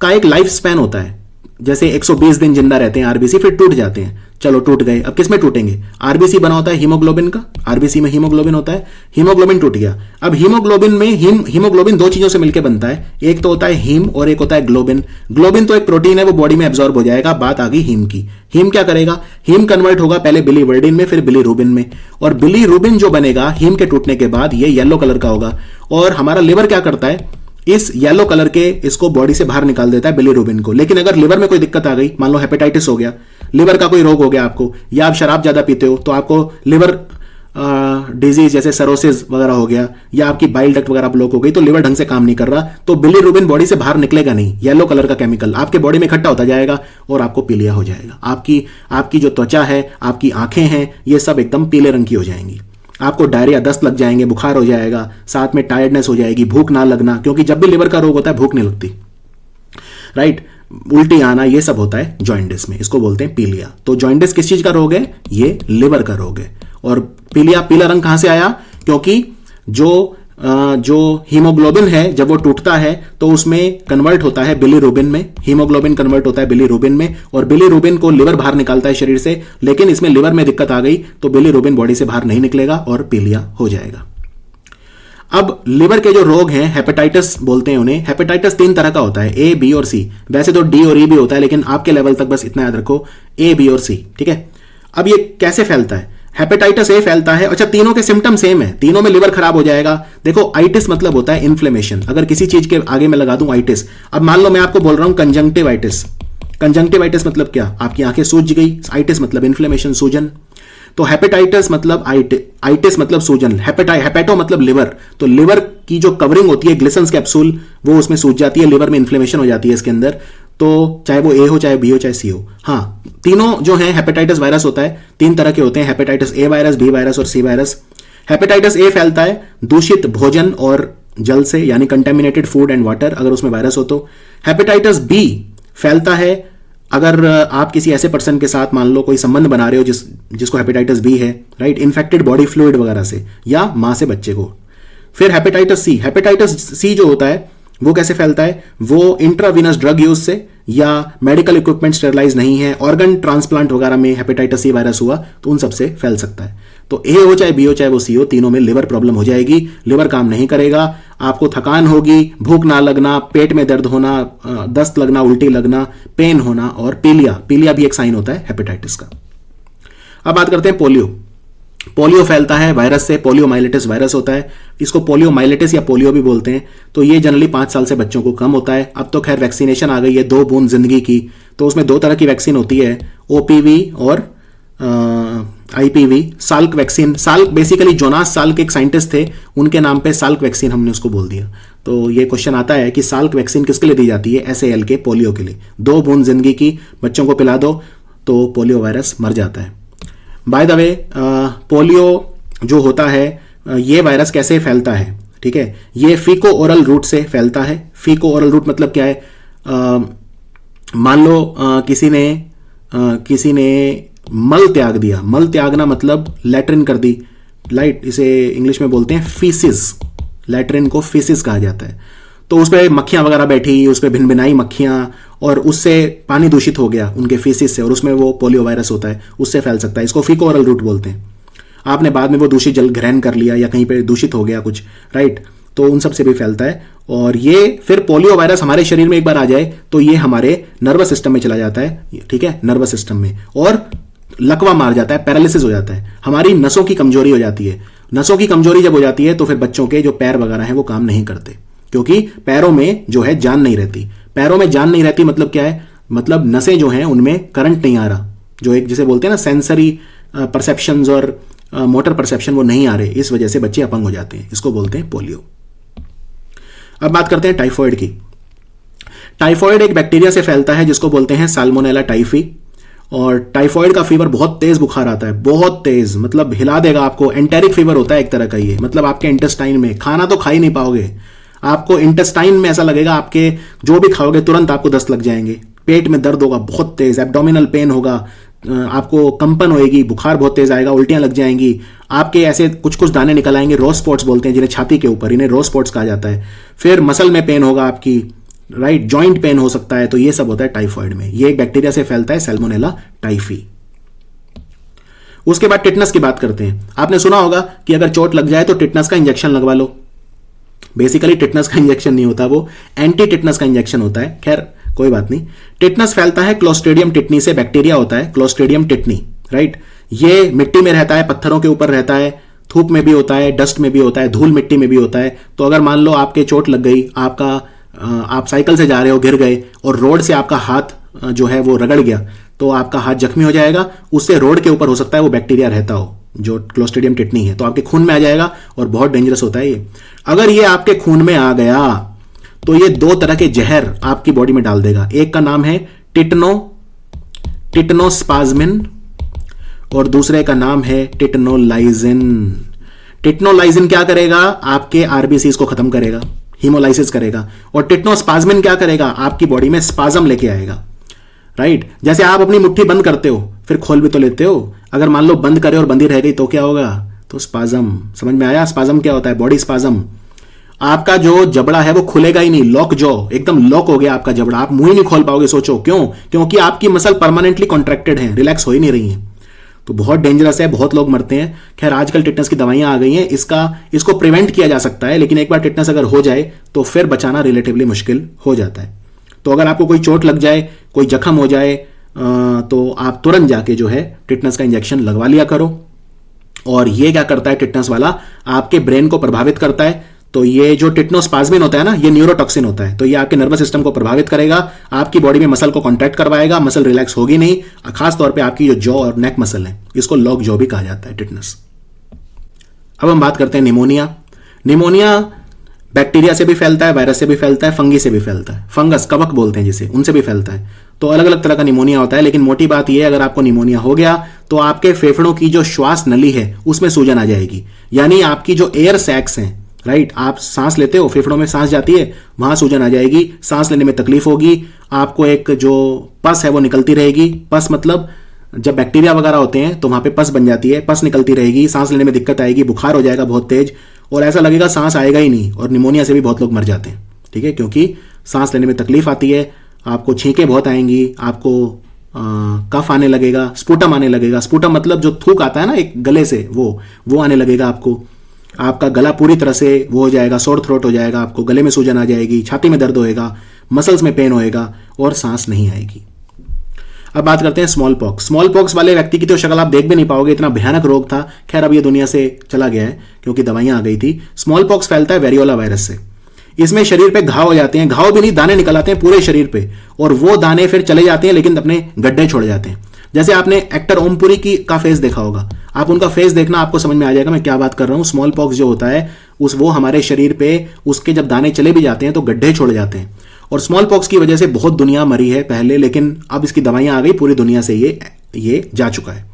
Speaker 1: का एक लाइफ स्पैन होता है, जैसे 120 दिन जिंदा रहते हैं आरबीसी, फिर टूट जाते हैं। चलो टूट गए, अब किस में टूटेंगे? आरबीसी बना होता है हीमोग्लोबिन का, आरबीसी में हीमोग्लोबिन होता है, हीमोग्लोबिन टूट गया। अब हीमोग्लोबिन में हीमोग्लोबिन दो चीजों से मिलकर बनता है, एक तो होता है हीम और एक होता है ग्लोबिन। ग्लोबिन तो एक प्रोटीन है, वो बॉडी में एब्जॉर्ब हो जाएगा। बात आ गई हीम की। हीम क्या करेगा? हीम कन्वर्ट होगा पहले बिलीवर्डिन में, फिर बिलीरुबिन में। और बिलीरुबिन जो बनेगा हीम के टूटने के बाद ये येलो कलर का होगा। और हमारा लिवर क्या करता है? इस येलो कलर के इसको बॉडी से बाहर निकाल देता है, बिलीरुबिन को। लेकिन अगर लिवर में कोई दिक्कत आ गई, मान लो हेपेटाइटिस हो गया, लिवर का कोई रोग हो गया आपको, या आप शराब ज्यादा पीते हो तो आपको लिवर डिजीज जैसे सरोसिस वगैरह हो गया, या आपकी बाइल डक्ट वगैरह ब्लॉक हो गई, तो लिवर ढंग से काम नहीं कर रहा, तो बिलीरुबिन बॉडी से बाहर निकलेगा नहीं। येलो कलर का केमिकल आपके बॉडी में इकट्ठा होता जाएगा और आपको पीलिया हो जाएगा। आपकी जो त्वचा है, आपकी आंखें हैं, ये सब एकदम पीले रंग की हो जाएंगी। आपको डायरिया, दस्त लग जाएंगे, बुखार हो जाएगा, साथ में टायर्डनेस हो जाएगी, भूख ना लगना, क्योंकि जब भी लिवर का रोग होता है भूख नहीं लगती, राइट। उल्टी आना, ये सब होता है जॉइंटिस में, इसको बोलते हैं पीलिया। तो जॉइंटिस किस चीज का रोग है? ये लिवर का रोग है। और पीला रंग कहां से आया? क्योंकि जो हीमोग्लोबिन है जब वो टूटता है तो उसमें कन्वर्ट होता है बिलीरुबिन में, हीमोग्लोबिन कन्वर्ट होता है बिलीरुबिन में, और बिलीरुबिन को लिवर बाहर निकालता है शरीर से। लेकिन इसमें लिवर में दिक्कत आ गई तो बिलीरुबिन बॉडी से बाहर नहीं निकलेगा और पीलिया हो जाएगा। अब लिवर के जो रोग हैं, हेपेटाइटिस बोलते हैं उन्हें। हेपेटाइटिस 3 तरह का होता है, ए, बी और सी। वैसे तो डी और ई भी होता है, लेकिन आपके लेवल तक बस इतना याद रखो, ए, बी और सी, ठीक है। अब ये कैसे फैलता है? हेपेटाइटिस ए फैलता है, अच्छा तीनों के सिम्टम सेम है, तीनों में लिवर खराब हो जाएगा। देखो आइटिस मतलब होता है इन्फ्लेमेशन, अगर किसी चीज के आगे मैं लगा दूं आइटिस। अब मान लो मैं आपको बोल रहा हूं कंजंक्टिवाइटिस। कंजंक्टिवाइटिस मतलब क्या? आपकी आंखें सूज गई। आइटिस मतलब इन्फ्लेमेशन, सूजन। तो हेपेटाइटिस मतलब आइटिस मतलब सूजन, हेपेटो मतलब लिवर। तो लिवर की जो कवरिंग होती है, ग्लिसन्स कैप्सूल, वो उसमें सूज जाती है, लिवर में इन्फ्लेमेशन हो जाती है इसके अंदर। तो चाहे वो ए हो, चाहे बी हो, चाहे सी हो। हाँ, तीनों जो है हेपेटाइटिस वायरस होता है, 3 तरह के होते हैं, hepatitis A virus, B virus और सी वायरस। हेपेटाइटिस ए फैलता है दूषित भोजन और जल से, यानी कंटेमिनेटेड फूड एंड वाटर, अगर उसमें वायरस हो तो। हेपेटाइटिस बी फैलता है अगर आप किसी ऐसे पर्सन के साथ मान लो कोई संबंध बना रहे हो जिसको हेपेटाइटिस बी है, राइट, इन्फेक्टेड बॉडी फ्लूइड वगैरह से, या मां से बच्चे को। फिर हेपेटाइटिस सी जो होता है वो कैसे फैलता है? वो इंट्रावीनस ड्रग यूज से, या मेडिकल इक्विपमेंट स्टेरलाइज नहीं है, ऑर्गन ट्रांसप्लांट वगैरह में हेपेटाइटिस सी वायरस हुआ तो उन सबसे फैल सकता है। तो ए हो, चाहे बी हो, चाहे वो सी हो, तीनों में लिवर प्रॉब्लम हो जाएगी, लिवर काम नहीं करेगा, आपको थकान होगी, भूख ना लगना, पेट में दर्द होना, दस्त लगना, उल्टी लगना, पेन होना, और पीलिया भी एक साइन होता है हेपेटाइटिस का। अब बात करते हैं पोलियो फैलता है वायरस से, पोलियोमाइलिटिस वायरस होता है, इसको पोलियोमाइलिटिस या पोलियो भी बोलते हैं। तो ये जनरली 5 साल से बच्चों को कम होता है। अब तो खैर वैक्सीनेशन आ गई है, 2 बूंद जिंदगी की, तो उसमें 2 तरह की वैक्सीन होती है, ओपीवी और IPv. Salk vaccine, Salk basically Jonas Salk एक साइंटिस्ट थे, उनके नाम पे साल्क वैक्सीन हमने उसको बोल दिया। तो ये क्वेश्चन आता है कि साल्क वैक्सीन किसके लिए दी जाती है? SAL के, पोलियो के लिए। 2 बूंद जिंदगी की बच्चों को पिला दो तो पोलियो वायरस मर जाता है। बाय द वे, पोलियो जो होता है, ये वायरस कैसे फैलता है? ठीक है, ये फीको ओरल रूट से फैलता है। फीको ओरल रूट मतलब क्या है? मान लो किसी ने मल त्याग दिया, मल त्यागना मतलब लैट्रिन कर दी, लाइट, इसे इंग्लिश में बोलते हैं फीसिस, लैट्रिन को फीसिस कहा जाता है। तो उस पर मक्खियां वगैरह बैठी, उस पर भिनभिनाई मक्खियां, और उससे पानी दूषित हो गया उनके फीसिस से, और उसमें वो पोलियो वायरस होता है, उससे फैल सकता है। इसको फीको ओरल रूट बोलते हैं। आपने बाद में वो दूषित जल ग्रहण कर लिया या कहीं पे दूषित हो गया कुछ, राइट, तो उन सब से भी फैलता है। और ये फिर पोलियो वायरस हमारे शरीर में एक बार आ जाए तो ये हमारे नर्वस सिस्टम में चला जाता है, ठीक है, नर्वस सिस्टम में, और लकवा मार जाता है, पैरालिसिस हो जाता है, हमारी नसों की कमजोरी हो जाती है। नसों की कमजोरी जब हो जाती है तो फिर बच्चों के जो पैर वगैरह हैं वो काम नहीं करते, क्योंकि पैरों में जो है जान नहीं रहती। पैरों में जान नहीं रहती मतलब क्या है? मतलब नसें जो हैं उनमें करंट नहीं आ रहा, जो एक जिसे बोलते हैं ना सेंसरी परसेप्शंस और मोटर परसेप्शन, वो नहीं आ रहे, इस वजह से बच्चे अपंग हो जाते हैं, इसको बोलते हैं पोलियो। अब बात करते हैं टाइफॉइड की। टाइफॉइड एक बैक्टीरिया से फैलता है जिसको बोलते हैं साल्मोनेला टाइफी। और टाइफॉइड का फीवर बहुत तेज बुखार आता है, बहुत तेज, मतलब हिला देगा आपको। एंटेरिक फीवर होता है एक तरह का ये, मतलब आपके इंटेस्टाइन में खाना तो खा ही नहीं पाओगे, आपको इंटेस्टाइन में ऐसा लगेगा आपके जो भी खाओगे तुरंत आपको दस्त लग जाएंगे। पेट में दर्द होगा बहुत तेज, एब्डोमिनल पेन होगा, आपको कंपन होएगी, बुखार बहुत तेज आएगा, उल्टियां लग जाएंगी, आपके ऐसे कुछ कुछ दाने निकल आएंगे, रोज स्पॉट्स बोलते हैं जिन्हें छाती के ऊपर, इन्हें रोज स्पॉट्स कहा जाता है। फिर मसल में पेन होगा आपकी, राइट, जॉइंट पेन हो सकता है। तो ये सब होता है टाइफॉइड में। ये एक बैक्टीरिया से फैलता है, सैल्मोनेला टाइफी। उसके बाद टिटनस की बात करते हैं। आपने सुना होगा कि अगर चोट लग जाए तो टिटनस का इंजेक्शन लगवा लो। बेसिकली टिटनस का इंजेक्शन नहीं होता, वो एंटी टिटनस का इंजेक्शन होता है। खैर कोई बात नहीं। टिटनस फैलता है क्लोस्ट्रीडियम टिटनी से, बैक्टीरिया होता है क्लोस्ट्रीडियम टिटनी, राइट। ये मिट्टी में रहता है, पत्थरों के ऊपर रहता है, थूक में भी होता है, डस्ट में भी होता है, धूल मिट्टी में भी होता है। तो अगर मान लो आपके चोट लग गई, आप साइकिल से जा रहे हो, गिर गए और रोड से आपका हाथ जो है वो रगड़ गया, तो आपका हाथ जख्मी हो जाएगा। उससे रोड के ऊपर हो सकता है वो बैक्टीरिया रहता हो जो क्लोस्ट्रीडियम टिटनी है, तो आपके खून में आ जाएगा और बहुत डेंजरस होता है ये। अगर ये आपके खून में आ गया तो ये दो तरह के जहर आपकी बॉडी में डाल देगा। एक का नाम है टिटनोस्पाज्मिन और दूसरे का नाम है टिटनोलाइजिन। टिटनोलाइजिन क्या करेगा? आपके आरबीसीज को खत्म करेगा, हीमोलाइसिस करेगा। और टिटनोस्पाज्मिन क्या करेगा? आपकी बॉडी में स्पाज्म लेके आएगा, राइट। जैसे आप अपनी मुट्ठी बंद करते हो फिर खोल भी तो लेते हो, अगर मान लो बंद करे और बंदी रह गई तो क्या होगा? तो स्पाज्म। समझ में आया? स्पाज्म क्या होता है? Body spasm. आपका जो जबड़ा है वो खुलेगा ही नहीं, लॉक जॉ, एकदम लॉक हो गया आपका जबड़ा, आप मुंह ही नहीं खोल पाओगे। सोचो क्यों? क्योंकि आपकी मसल परमानेंटली कॉन्ट्रैक्टेड है, रिलैक्स हो ही नहीं रही है। तो बहुत डेंजरस है, बहुत लोग मरते हैं। खैर आजकल टिटनस की दवाइयां आ गई हैं, इसको प्रिवेंट किया जा सकता है, लेकिन एक बार टिटनस अगर हो जाए तो फिर बचाना रिलेटिवली मुश्किल हो जाता है। तो अगर आपको कोई चोट लग जाए, कोई जख्म हो जाए, तो आप तुरंत जाके जो है टिटनस का इंजेक्शन लगवा लिया करो। और ये क्या करता है टिटनस वाला? आपके ब्रेन को प्रभावित करता है। तो ये जो टिटनोस्पाज्मिन होता है ना, ये न्यूरोटॉक्सिन होता है, तो ये आपके नर्वस सिस्टम को प्रभावित करेगा, आपकी बॉडी में मसल को कॉन्ट्रैक्ट करवाएगा, मसल रिलैक्स होगी नहीं, खास तौर पे आपकी जो जॉ और नेक मसल है, इसको लॉक जॉ भी कहा जाता है, टिटनस। अब हम बात करते हैं निमोनिया। निमोनिया बैक्टीरिया से भी फैलता है, वायरस से भी फैलता है, फंगी से भी फैलता है, फंगस, कवक बोलते हैं जिसे, उनसे भी फैलता है। तो अलग अलग तरह का निमोनिया होता है, लेकिन मोटी बात यह है, अगर आपको निमोनिया हो गया तो आपके फेफड़ों की जो श्वास नली है उसमें सूजन आ जाएगी, यानी आपकी जो एयर सैक्स हैं, राइट, आप सांस लेते हो, फेफड़ों में सांस जाती है, वहां सूजन आ जाएगी, सांस लेने में तकलीफ होगी, आपको एक जो पस है वो निकलती रहेगी। पस मतलब जब बैक्टीरिया वगैरह होते हैं तो वहां पे पस बन जाती है, पस निकलती रहेगी, सांस लेने में दिक्कत आएगी, बुखार हो जाएगा बहुत तेज, और ऐसा लगेगा सांस आएगा ही नहीं। और निमोनिया से भी बहुत लोग मर जाते हैं, ठीक है, क्योंकि सांस लेने में तकलीफ आती है, आपको छींकें बहुत आएंगी, आपको कफ आने लगेगा, स्पुटम आने लगेगा। स्पुटम मतलब जो थूक आता है ना एक गले से, वो आने लगेगा आपको, आपका गला पूरी तरह से वो हो जाएगा, सोर थ्रोट हो जाएगा, आपको गले में सूजन आ जाएगी, छाती में दर्द होएगा, मसल्स में पेन होएगा और सांस नहीं आएगी। अब बात करते हैं स्मॉल पॉक्स। स्मॉल पॉक्स वाले व्यक्ति की तो शक्ल आप देख भी नहीं पाओगे, इतना भयानक रोग था। खैर अब ये दुनिया से चला गया है क्योंकि दवाइयां आ गई थी। स्मॉल पॉक्स फैलता है वेरियोला वायरस से। इसमें शरीर पे घाव हो जाते हैं, घाव भी नहीं, दाने निकल आते हैं पूरे शरीर पे, और वो दाने फिर चले जाते हैं लेकिन अपने गड्ढे छोड़ जाते हैं। जैसे आपने एक्टर ओमपुरी का फेस देखा होगा, आप उनका फेस देखना, आपको समझ में आ जाएगा मैं क्या बात कर रहा हूं। स्मॉल पॉक्स जो होता है वो हमारे शरीर पे, उसके जब दाने चले भी जाते हैं तो गड्ढे छोड़ जाते हैं। और स्मॉल पॉक्स की वजह से बहुत दुनिया मरी है पहले, लेकिन अब इसकी दवाइयां आ गई, पूरी दुनिया से ये जा चुका है।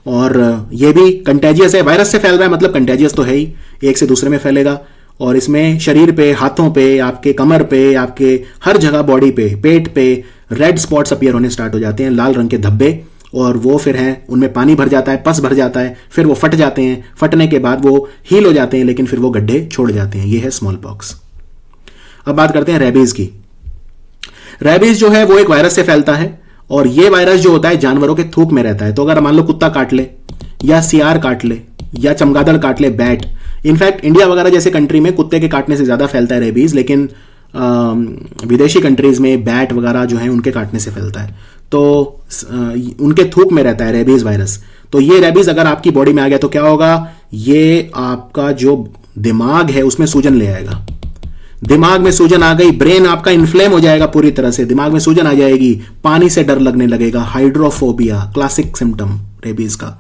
Speaker 1: और ये भी कंटेजियस है, वायरस से फैल रहा है मतलब कंटेजियस तो है ही, एक से दूसरे में फैलेगा। और इसमें शरीर पे, हाथों पे, आपके कमर पे, आपके हर जगह बॉडी पे, पेट पे रेड स्पॉट्स अपीयर होने स्टार्ट हो जाते हैं, लाल रंग के धब्बे, और वो फिर हैं, उनमें पानी भर जाता है, पस भर जाता है, फिर वो फट जाते हैं, फटने के बाद वो हील हो जाते हैं, लेकिन फिर वो गड्ढे छोड़ जाते हैं। ये है स्मॉल पॉक्स। अब बात करते हैं रेबीज की। रेबीज जो है वो एक वायरस से फैलता है, और ये वायरस जो होता है जानवरों के थूक में रहता है। तो अगर मान लो कुत्ता काट ले, या सियार काट ले, या चमगादड़ काट ले, बैट, इनफैक्ट इंडिया वगैरह जैसे कंट्री में कुत्ते के काटने से ज्यादा फैलता है रेबीज, लेकिन विदेशी कंट्रीज में बैट वगैरह जो है उनके काटने से फैलता है। तो उनके थूक में रहता है रेबीज वायरस। तो ये रेबीज अगर आपकी बॉडी में आ गया तो क्या होगा? ये आपका जो दिमाग है उसमें सूजन ले आएगा। दिमाग में सूजन आ गई, ब्रेन आपका इन्फ्लेम हो जाएगा पूरी तरह से, दिमाग में सूजन आ जाएगी, पानी से डर लगने लगेगा, हाइड्रोफोबिया क्लासिक सिम्टम रेबीज का।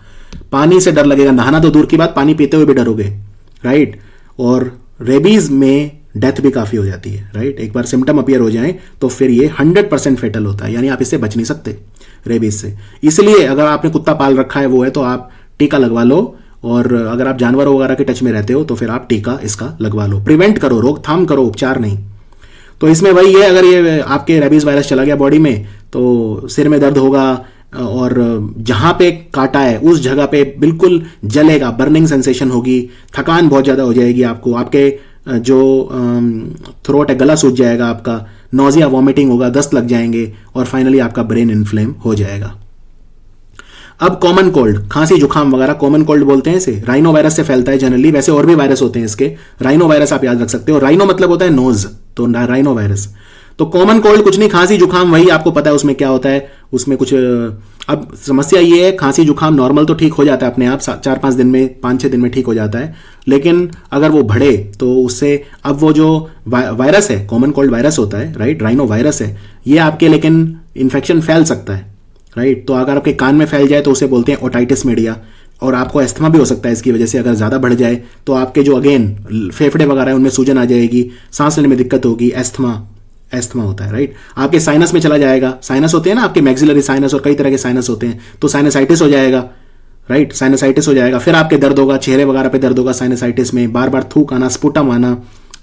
Speaker 1: पानी से डर लगेगा, नहाना तो दूर की बात, पानी पीते हुए भी डरोगे, राइट। और रेबीज में डेथ भी काफ़ी हो जाती है, राइट। एक बार सिम्टम अपीयर हो जाए तो फिर ये 100% फेटल होता है, यानी आप इससे बच नहीं सकते रेबीज से। इसलिए अगर आपने कुत्ता पाल रखा है वो है तो आप टीका लगवा लो, और अगर आप जानवरों वगैरह के टच में रहते हो तो फिर आप टीका इसका लगवा लो। प्रिवेंट करो, रोकथाम करो, उपचार नहीं। तो इसमें वही है, अगर ये आपके रेबीज वायरस चला गया बॉडी में तो सिर में दर्द होगा, और जहां पे काटा है उस जगह पे बिल्कुल जलेगा, बर्निंग सेंसेशन होगी, थकान बहुत ज़्यादा हो जाएगी आपको, आपके जो थ्रोट है गला सूज जाएगा आपका, नोजिया वॉमिटिंग होगा, दस्त लग जाएंगे, और फाइनली आपका ब्रेन इन्फ्लेम हो जाएगा। अब कॉमन कोल्ड, खांसी जुकाम वगैरह कॉमन कोल्ड बोलते हैं इसे, राइनो वायरस से फैलता है जनरली। वैसे और भी वायरस होते हैं इसके, राइनो वायरस आप याद रख सकते हो। राइनो मतलब होता है नोज, तो राइनो वायरस। तो कॉमन कोल्ड कुछ नहीं, खांसी जुकाम, वही आपको पता है उसमें क्या होता है, उसमें कुछ। अब समस्या ये है, खांसी जुकाम नॉर्मल तो ठीक हो जाता है अपने आप, 4-5 दिन में, 5-6 दिन में ठीक हो जाता है, लेकिन अगर वो बढ़े तो उससे अब वो जो वायरस है, कॉमन कोल्ड वायरस होता है, राइट, राइनो वायरस है, ये आपके लेकिन इन्फेक्शन फैल सकता है, राइट। तो अगर आपके कान में फैल जाए तो उसे बोलते हैं ओटाइटिस मीडिया, और आपको अस्थमा भी हो सकता है इसकी वजह से। अगर ज़्यादा बढ़ जाए तो आपके जो अगेन फेफड़े वगैरह है उनमें सूजन आ जाएगी, सांस लेने में दिक्कत होगी, एस्थमा होता है, राइट। आपके साइनस में चला जाएगा, साइनस होते हैं ना आपके, मैक्सिलरी साइनस और कई तरह के साइनस होते हैं, तो साइनसाइटिस हो जाएगा, राइट, साइनसाइटिस हो जाएगा। फिर आपके दर्द होगा, चेहरे वगैरह पे दर्द होगा साइनसाइटिस में, बार बार थूक आना, स्पुटम आना,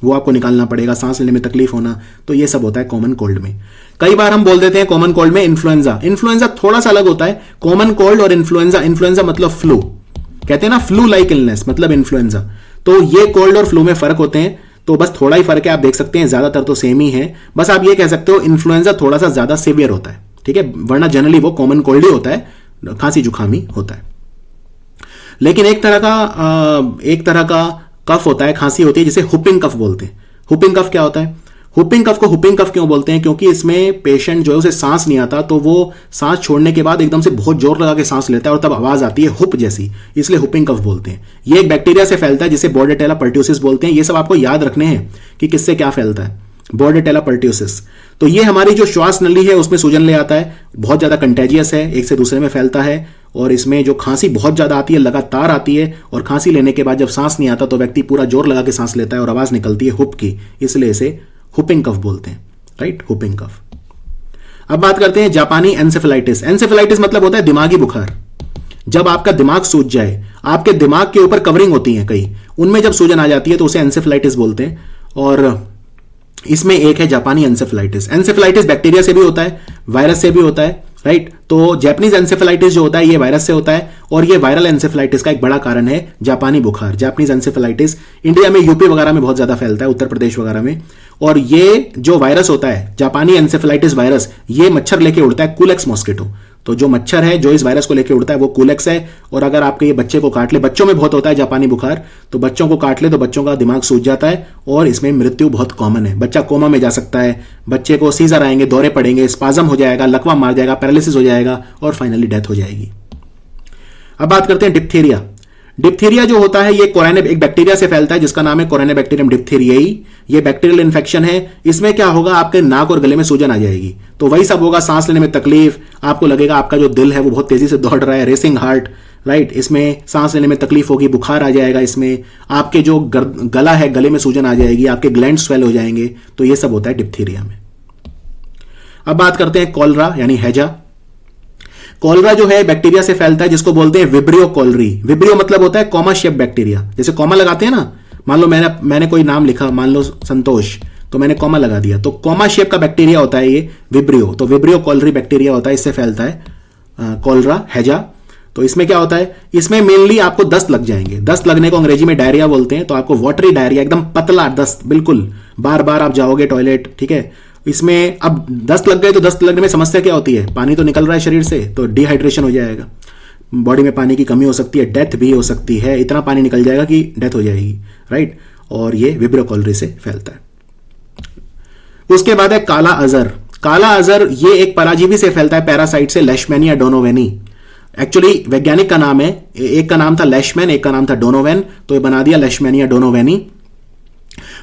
Speaker 1: वो आपको निकालना पड़ेगा, सांस लेने में तकलीफ होना। तो ये सब होता है कॉमन कोल्ड में। कई बार हम बोल देते हैं कॉमन कोल्ड में इन्फ्लुएंजा। इन्फ्लुएंजा थोड़ा सा अलग होता है, कॉमन कोल्ड और इन्फ्लुएंजा। इन्फ्लुएंजा मतलब फ्लू, कहते हैं ना फ्लू लाइक इलनेस, मतलब इन्फ्लुएंजा। तो ये कोल्ड और फ्लू में फर्क होते हैं, तो बस थोड़ा ही फर्क है, आप देख सकते हैं, ज्यादातर तो सेम ही है। बस आप ये कह सकते हो इन्फ्लुएंजा थोड़ा सा ज्यादा सीवियर होता है, ठीक है, वरना जनरली वो कॉमन कोल्ड ही होता है, खांसी जुकाम ही होता है। लेकिन एक तरह का कफ होता है, खांसी होती है, जिसे हुपिंग कफ बोलते हैं। हुपिंग कफ क्या होता है? हुपिंग कफ को हुपिंग कफ क्यों बोलते हैं? क्योंकि इसमें पेशेंट जो है उसे सांस नहीं आता, तो वो सांस छोड़ने के बाद एकदम से बहुत जोर लगा के सांस लेता है और तब आवाज आती है हुप जैसी, इसलिए हुपिंग कफ बोलते हैं। ये एक बैक्टीरिया से फैलता है जिसे बॉर्डेटेला पर्ट्यूसिस बोलते हैं। ये सब आपको याद रखने हैं कि किससे क्या फैलता है। बॉर्डेटेला पर्ट्यूसिस, तो ये हमारी जो श्वास नली है उसमें सूजन ले आता है, बहुत ज्यादा कंटेजियस है, एक से दूसरे में फैलता है, और इसमें जो खांसी बहुत ज्यादा आती है, लगातार आती है, और खांसी लेने के बाद जब सांस नहीं आता तो व्यक्ति पूरा जोर लगा के सांस लेता है और आवाज निकलती है हुप की, इसलिए इसे हुपिंग कफ बोलते हैं, राइट, हुपिंग कफ। अब बात करते हैं जापानी एंसेफेलाइटिस। एंसेफेलाइटिस मतलब होता है दिमागी बुखार। जब आपका दिमाग सूज जाए, आपके दिमाग के ऊपर कवरिंग होती है कई, उनमें जब सूजन आ जाती है तो उसे एंसेफेलाइटिस बोलते हैं, और इसमें एक है जापानी एंसेफेलाइटिस। एंसेफेलाइटिस बैक्टीरिया से भी होता है, वायरस से भी होता है, राइट। तो जापानीज एंसेफेलाइटिस जो होता है ये वायरस से होता है, और ये वायरल एंसेफेलाइटिस का एक बड़ा कारण है जापानी बुखार। जापानीज एंसेफेलाइटिस इंडिया में, यूपी वगैरह में बहुत ज्यादा फैलता है, उत्तर प्रदेश वगैरह में। और ये जो वायरस होता है जापानी एंसेफेलाइटिस वायरस, ये मच्छर लेके उड़ता है, कूलेक्स मॉस्किटो। तो जो मच्छर है जो इस वायरस को लेके उड़ता है वो कूलेक्स है, और अगर आपके ये बच्चे को काट ले, बच्चों में बहुत होता है जापानी बुखार, तो बच्चों को काट ले तो बच्चों का दिमाग सूज जाता है, और इसमें मृत्यु बहुत कॉमन है। बच्चा कोमा में जा सकता है, बच्चे को सीजर आएंगे, दौरे पड़ेंगे, स्पाजम हो जाएगा, लकवा मार जाएगा, पैरालिसिस हो जाएगा, और फाइनली डेथ हो जाएगी। अब बात करते हैं डिप्थीरिया। डिप्थीरिया जो होता है ये एक बैक्टीरिया से फैलता है जिसका नाम है कोरोनेबैक्टीरियम डिप्थीरियाई। ये बैक्टीरियल इन्फेक्शन है। इसमें क्या होगा, आपके नाक और गले में सूजन आ जाएगी, तो वही सब होगा, सांस लेने में तकलीफ, आपको लगेगा आपका जो दिल है वो बहुत तेजी से दौड़ रहा है, रेसिंग हार्ट, राइट। इसमें सांस लेने में तकलीफ होगी, बुखार आ जाएगा, इसमें आपके जो गला है गले में सूजन आ जाएगी, आपके ग्लैंड स्वेल हो जाएंगे, तो ये सब होता है डिप्थीरिया में। अब बात करते हैं कॉलरा यानी हैजा। कॉलरा जो है बैक्टीरिया से फैलता है जिसको बोलते हैं विब्रियो कॉलरी। विब्रियो मतलब होता है कॉमा शेप बैक्टीरिया, जैसे कॉमा लगाते हैं ना, मान लो मैंने कोई नाम लिखा, मान लो संतोष, तो मैंने कॉमा लगा दिया, तो कॉमा शेप का बैक्टीरिया होता है ये विब्रियो। तो विब्रियो कॉलरी बैक्टीरिया होता है, इससे फैलता है कॉलरा, हैजा। तो इसमें क्या होता है, इसमें मेनली आपको दस्त लग जाएंगे। दस्त लगने को अंग्रेजी में डायरिया बोलते हैं, तो आपको वाटरी डायरिया, एकदम पतला दस्त, बिल्कुल बार बार आप जाओगे टॉयलेट, ठीक है। इसमें अब दस्त लग गए तो दस्त लगने में समस्या क्या होती है, पानी तो निकल रहा है शरीर से, तो डिहाइड्रेशन हो जाएगा, बॉडी में पानी की कमी हो सकती है, डेथ भी हो सकती है, इतना पानी निकल जाएगा कि डेथ हो जाएगी, राइट। और ये विब्रियो कॉलरी से फैलता है। उसके बाद है काला अजर। काला अजर ये एक पराजीवी से फैलता है, पैरासाइट से, लेशमैनिया डोनोवेनी। एक्चुअली वैज्ञानिक का नाम है, एक का नाम था लेशमैन, एक का नाम था डोनोवेन, तो ये बना दिया लेशमैनिया डोनोवेनी।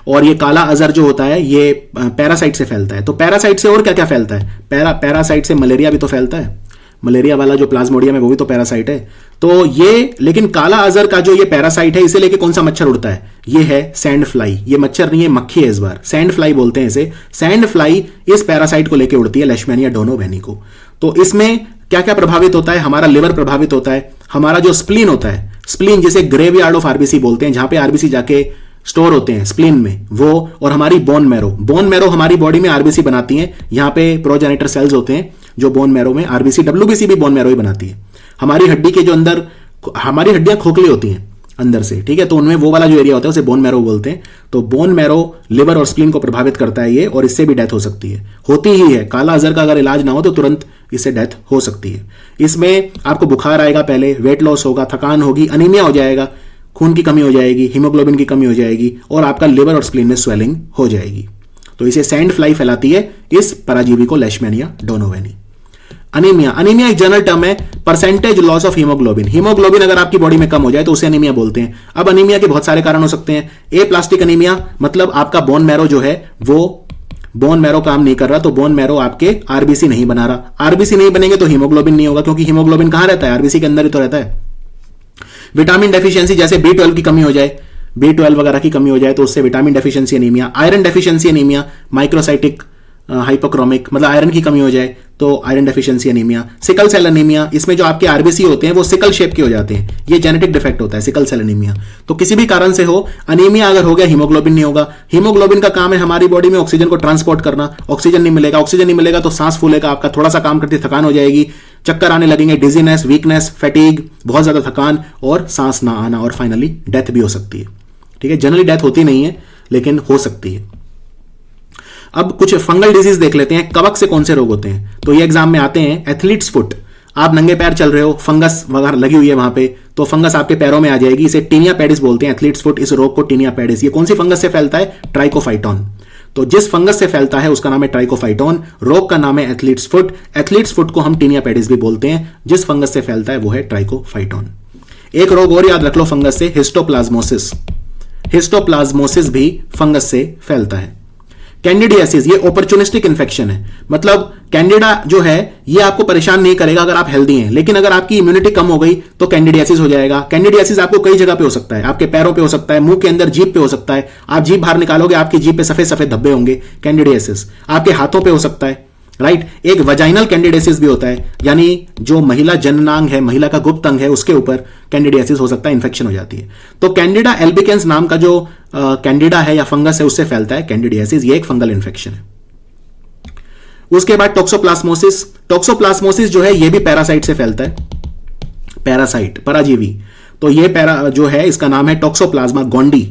Speaker 1: और ये काला अजर जो होता है ये पैरासाइट से फैलता है। तो पैरासाइट से और क्या क्या फैलता है, पैरासाइट से मलेरिया भी तो फैलता है, मलेरिया वाला जो प्लाज्मोडियम है वो भी तो पैरासाइट है। तो ये, लेकिन काला अजहर का जो ये पैरासाइट है, इसे लेके कौन सा मच्छर उड़ता है? ये है सैंड फ्लाई। ये मच्छर नहीं है, मक्खी है इस बार, सैंड फ्लाई बोलते हैं इसे। सैंड फ्लाई इस पैरासाइट को लेके उड़ती है, लेशमैनिया डोनोवेनी को। तो इसमें क्या क्या प्रभावित होता है? हमारा लिवर प्रभावित होता है, हमारा जो स्प्लीन होता है, स्प्लीन जिसे ग्रेवयार्ड ऑफ आरबीसी बोलते हैं, जहां पे आरबीसी जाके स्टोर होते हैं स्प्लीन में, वो, और हमारी बोन मैरो। बोन मैरो हमारी बॉडी में आरबीसी बनाती है, यहां पे प्रोजेनिटर सेल्स होते हैं जो बोन मैरो में, आरबीसी डब्ल्यूबीसी भी बोन मैरो ही बनाती है। हमारी हड्डी के जो अंदर, हमारी हड्डियां खोखली होती हैं अंदर से, ठीक है, तो उनमें वो वाला जो एरिया होता है उसे बोन मैरो बोलते हैं। तो बोन मैरो लिवर और स्प्लीन को प्रभावित करता है ये, और इससे भी डेथ हो सकती है, होती ही है। काला अजहर का अगर इलाज ना हो तो तुरंत इससे डेथ हो सकती है। इसमें आपको बुखार आएगा, पहले वेट लॉस होगा, थकान होगी, अनीमिया हो जाएगा, खून की कमी हो जाएगी, हीमोग्लोबिन की कमी हो जाएगी, और आपका लिवर और स्प्लीन में स्वेलिंग हो जाएगी। तो इसे सैंड फ्लाई फैलाती है, इस पराजीवी को, लेशमैनिया डोनोवेनी। अनीमिया, अनीमिया एक जनरल टर्म है, percentage loss of haemoglobin. Haemoglobin अगर आपकी बॉडी में कम हो जाए तो उसे अनीमिया बोलते हैं। अब अनीमिया के बहुत सारे कारण हो सकते हैं। ए प्लास्टिक अनीमिया, मतलब आपका बोन मैरो जो है वो बोन मैरो काम नहीं कर रहा, तो बोन मैरो आपके आरबीसी नहीं बना रहा। आरबीसी नहीं बनेंगे तो हीमोग्लोबिन नहीं होगा, क्योंकि हीमोग्लोबिन कहां रहता है? आरबीसी के अंदर ही तो रहता है। विटामिन डेफिशिएंसी, जैसे B12 की कमी हो जाए, B12 वगैरह की कमी हो जाए तो उससे vitamin deficiency anaemia. Iron deficiency anaemia, microcytic hypochromic, मतलब आयरन की कमी हो जाए तो iron deficiency anaemia. Sickle cell anaemia, इसमें जो आपके आरबीसी होते हैं वो सिकल शेप के हो जाते हैं, ये जेनेटिक डिफेक्ट होता है सिकल सेल अनीमिया। तो किसी भी कारण से हो अनीमिया अगर हो गया, हीमोग्लोबिन नहीं होगा। हीमोग्लोबिन का काम है हमारी बॉडी में ऑक्सीजन को ट्रांसपोर्ट करना, ऑक्सीजन नहीं मिलेगा, ऑक्सीजन नहीं मिलेगा तो सांस फूलेगा आपका, थोड़ा सा काम करती थकान हो जाएगी, चक्कर आने लगेंगे, डिजीनेस, वीकनेस, फैटीग, बहुत ज्यादा थकान और सांस ना आना, और फाइनली डेथ भी हो सकती है। ठीक है, जनरली डेथ होती नहीं है लेकिन हो सकती है। अब कुछ फंगल डिजीज देख लेते हैं, कवक से कौन से रोग होते हैं। तो ये एग्जाम में आते हैं। एथलीट्स फुट, आप नंगे पैर चल रहे हो, फंगस वगैरह लगी हुई है वहां पे, तो फंगस आपके पैरों में आ जाएगी, इसे टीनिया पेडिस बोलते हैं। एथलीट्स फुट, इस रोग को टीनिया पेडिस। ये कौन सी फंगस से फैलता है? ट्राइकोफाइटोन। तो जिस फंगस से फैलता है उसका नाम है ट्राइकोफाइटोन, रोग का नाम है एथलीट्स फुट। एथलीट्स फुट को हम टीनिया पेडिस भी बोलते हैं, जिस फंगस से फैलता है वो है ट्राइकोफाइटोन। एक रोग और याद रख लो फंगस से, हिस्टोप्लाज्मोसिस। हिस्टोप्लाज्मोसिस भी फंगस से फैलता है। कैंडिडियासिस, ये अपॉर्चुनिस्टिक इंफेक्शन है, मतलब कैंडिडा जो है ये आपको परेशान नहीं करेगा अगर आप हेल्दी हैं, लेकिन अगर आपकी इम्यूनिटी कम हो गई तो कैंडिडियासिस हो जाएगा। कैंडिडियासिस आपको कई जगह पे हो सकता है, आपके पैरों पे हो सकता है, मुंह के अंदर जीभ पे हो सकता है, आप जीभ बाहर निकालोगे आपकी जीभ पे सफेद सफेद धब्बे होंगे, कैंडिडियासिस। आपके हाथों पे हो सकता है, राइट। एक वजाइनल कैंडिडियासिस भी होता है, यानी जो महिला जननांग है, महिला का गुप्त अंग है, उसके ऊपर कैंडिडियासिस हो सकता है, इन्फेक्शन हो जाती है। तो कैंडिडा एल्बिकेंस नाम का जो कैंडिडा है या फंगस है उससे फैलता है कैंडिडियासिस, ये एक फंगल इन्फेक्शन है। उसके बाद टॉक्सोप्लाज्मोसिस। टॉक्सोप्लाज्मोसिस जो है ये भी पैरासाइट से फैलता है, पैरासाइट, पराजीवी। तो ये जो है इसका नाम है टॉक्सोप्लाज्मा गोंडी,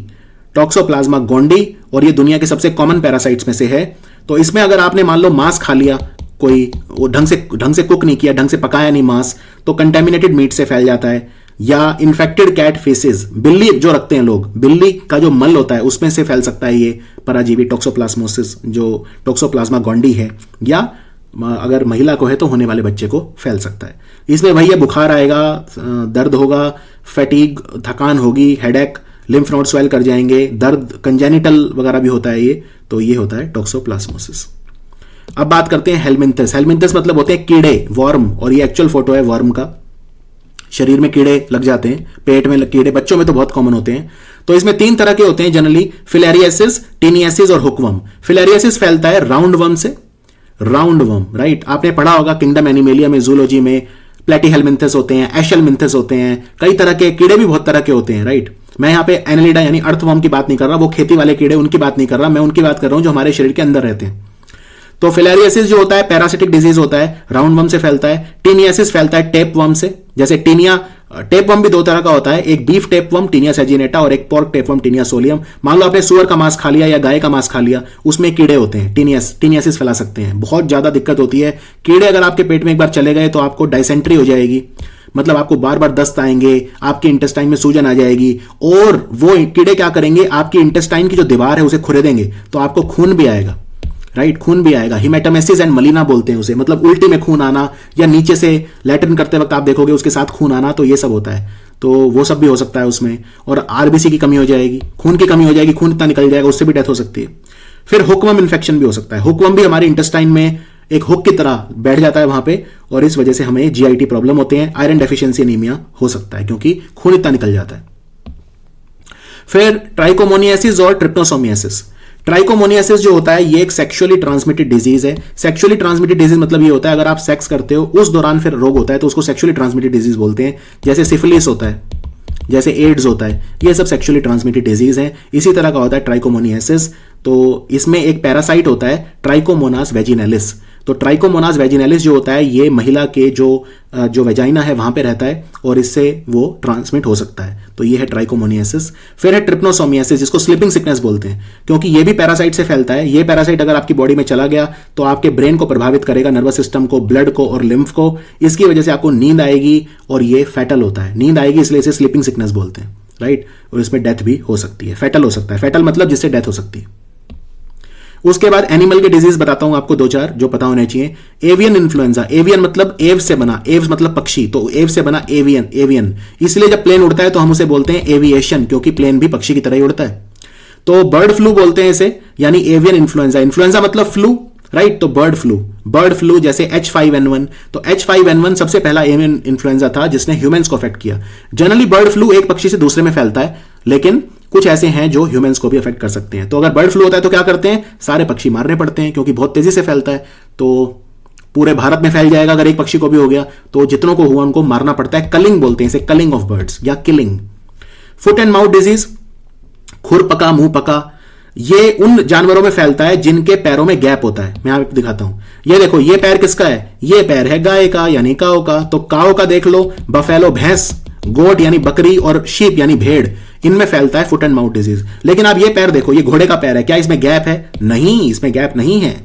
Speaker 1: टॉक्सोप्लाज्मा गोंडी, और ये दुनिया के सबसे कॉमन पैरासाइट्स में से है। तो इसमें अगर आपने मान लो मांस खा लिया, कोई वो ढंग से कुक नहीं किया, ढंग से पकाया नहीं मांस, तो कंटेमिनेटेड मीट से फैल जाता है। या इन्फेक्टेड कैट फेसेस, बिल्ली जो रखते हैं लोग, बिल्ली का जो मल होता है उसमें से फैल सकता है ये पराजीवी टॉक्सोप्लाज्मोसिस, जो टॉक्सोप्लाज्मा गोंडी है। या अगर महिला को है तो होने वाले बच्चे को फैल सकता है। इसमें भैया बुखार आएगा, दर्द होगा, फैटीग, थकान होगी, हेडेक, लिम्फ नोड स्वेल कर जाएंगे, दर्द, कंजेनिटल वगैरह भी होता है ये। तो ये होता है टॉक्सोप्लाज्मोसिस। अब बात करते हैं हेलमिंथस। हेलमिंथस मतलब होते हैं कीड़े, वर्म, और ये एक्चुअल फोटो है वर्म का। शरीर में कीड़े लग जाते हैं, पेट में कीड़े, बच्चों में तो बहुत कॉमन होते हैं। तो इसमें 3 तरह के होते हैं जनरली, फिलेरियासिस, टीनियासिस और हुकवर्म। फिलेरियासिस फैलता है राउंड वर्म से, राउंड वर्म, राइट। आपने पढ़ा होगा किंगडम एनिमेलिया में, जूलॉजी में प्लेटीहेलमिंथस होते हैं, एशेलमिंथस होते हैं, कई तरह के कीड़े भी बहुत तरह के होते हैं, राइट। मैं यहां पे एनालिडा यानी अर्थवर्म की बात नहीं कर रहा, वो खेती वाले कीड़े उनकी बात नहीं कर रहा, मैं उनकी बात कर रहा हूं जो हमारे शरीर के अंदर रहते हैं। तो फिलेरियासिस जो होता है पैरासिटिक डिजीज होता है, राउंड वर्म से फैलता है। टीनियासिस फैलता है टेप वर्म से, जैसे टीनिया, टेप वर्म भी 2 तरह का होता है, एक beef tapeworm Taenia saginata और एक pork tapeworm Taenia solium. मान लो आपने सुअर का मांस खा लिया या गाय का मांस खा लिया, उसमें कीड़े होते हैं, टीनियासिस फैला सकते हैं, बहुत ज्यादा दिक्कत होती है। कीड़े अगर आपके पेट में एक बार चले गए तो आपको डायसेंट्री हो जाएगी, मतलब आपको बार बार दस्त आएंगे, आपके इंटेस्टाइन में सूजन आ जाएगी, और वो कीड़े क्या करेंगे, आपकी इंटेस्टाइन की जो दीवार है उसे खुरेदेंगे, तो आपको खून भी आएगा, राइट, खून भी आएगा। हिमेटोमेसिस एंड मलीना बोलते हैं उसे, मतलब उल्टी में खून आना, या नीचे से लैट्रिन करते वक्त आप देखोगे उसके साथ खून आना, तो ये सब होता है। तो वो सब भी हो सकता है उसमें। और आरबीसी की कमी हो जाएगी, खून की कमी हो जाएगी, खून इतना निकल जाएगा, उससे भी डेथ हो सकती है। फिर हुकवर्म इन्फेक्शन भी हो सकता है। हुकवर्म भी हमारे इंटेस्टाइन में एक हुक की तरह बैठ जाता है वहां पे, और इस वजह से हमें जीआईटी प्रॉब्लम होते हैं, आयरन डेफिशिएंसी एनीमिया हो सकता है क्योंकि खून इतना निकल जाता है। फिर ट्राइकोमोनियासिस और ट्रिप्नोसोमियासिस। ट्राइकोमोनियासिस जो होता है ये एक सेक्सुअली ट्रांसमिटेड डिजीज है। सेक्सुअली ट्रांसमिटेड डिजीज मतलब ये होता है अगर आप सेक्स करते हो उस दौरान फिर रोग होता है तो उसको सेक्सुअली ट्रांसमिटेड डिजीज बोलते हैं। जैसे सिफिलिस होता है, जैसे एड्स होता है, ये सब सेक्सुअली ट्रांसमिटेड डिजीज है। इसी तरह का होता है ट्राइकोमोनियासिस। तो इसमें एक पैरासाइट होता है ट्राइकोमोनास वेजिनैलिस। तो ट्राइकोमोनास वेजिनैलिस जो होता है ये महिला के जो वेजाइना है वहां पे रहता है और इससे वो ट्रांसमिट हो सकता है। तो ये है ट्राइकोमोनियासिस। फिर है ट्रिप्नोसोमियासिस जिसको स्लीपिंग सिकनेस बोलते हैं क्योंकि ये भी पैरासाइट से फैलता है। ये पैरासाइट अगर आपकी बॉडी में चला गया तो आपके ब्रेन को प्रभावित करेगा, नर्वस सिस्टम को, ब्लड को और लिम्फ को। इसकी वजह से आपको नींद आएगी और ये फैटल होता है। नींद आएगी इसलिए इसे स्लीपिंग सिकनेस बोलते हैं, राइट। और इसमें डेथ भी हो सकती है, फैटल हो सकता है। फैटल मतलब जिससे डेथ हो सकती है। उसके बाद एनिमल के डिजीज बताता हूं आपको दो चार जो पता होने चाहिए। Avian influenza. एवियन मतलब एव से बना, एव्स मतलब पक्षी, तो एव से बना एवियन। एवियन इसलिए जब प्लेन उड़ता है तो हम उसे बोलते हैं एविएशन क्योंकि प्लेन भी पक्षी की तरह ही उड़ता है। तो बर्ड फ्लू बोलते हैं इसे, यानी एवियन इन्फ्लुएंजा। इन्फ्लुएंजा मतलब फ्लू, राइट। तो बर्ड फ्लू, बर्ड फ्लू जैसे H5N1। तो H5N1 सबसे पहला एवियन इन्फ्लुएंजा था जिसने ह्यूमंस को अफेक्ट किया। जनरली बर्ड फ्लू एक पक्षी से दूसरे में फैलता है, लेकिन कुछ ऐसे हैं जो ह्यूमंस को भी अफेक्ट कर सकते हैं। तो अगर बर्ड फ्लू होता है तो क्या करते हैं, सारे पक्षी मारने पड़ते हैं क्योंकि बहुत तेजी से फैलता है। तो पूरे भारत में फैल जाएगा अगर एक पक्षी को भी हो गया, तो जितनों को हुआ उनको मारना पड़ता है। कलिंग बोलते हैं इसे, कलिंग ऑफ बर्ड्स या killing. Foot and mouth disease, खुर पका, मुंह पका, ये उन जानवरों में फैलता है जिनके पैरों में गैप होता है। मैं आपको दिखाता हूं, ये देखो, ये पैर किसका है, ये पैर है गाय का यानी काऊ का। तो काऊ का देख लो, बफेलो भैंस, गोट यानी बकरी और शीप यानी भेड़, इनमें फैलता है फुट एंड माउथ डिजीज। लेकिन आप ये पैर देखो, ये घोड़े का पैर है, क्या इसमें गैप है? नहीं, इसमें गैप नहीं है,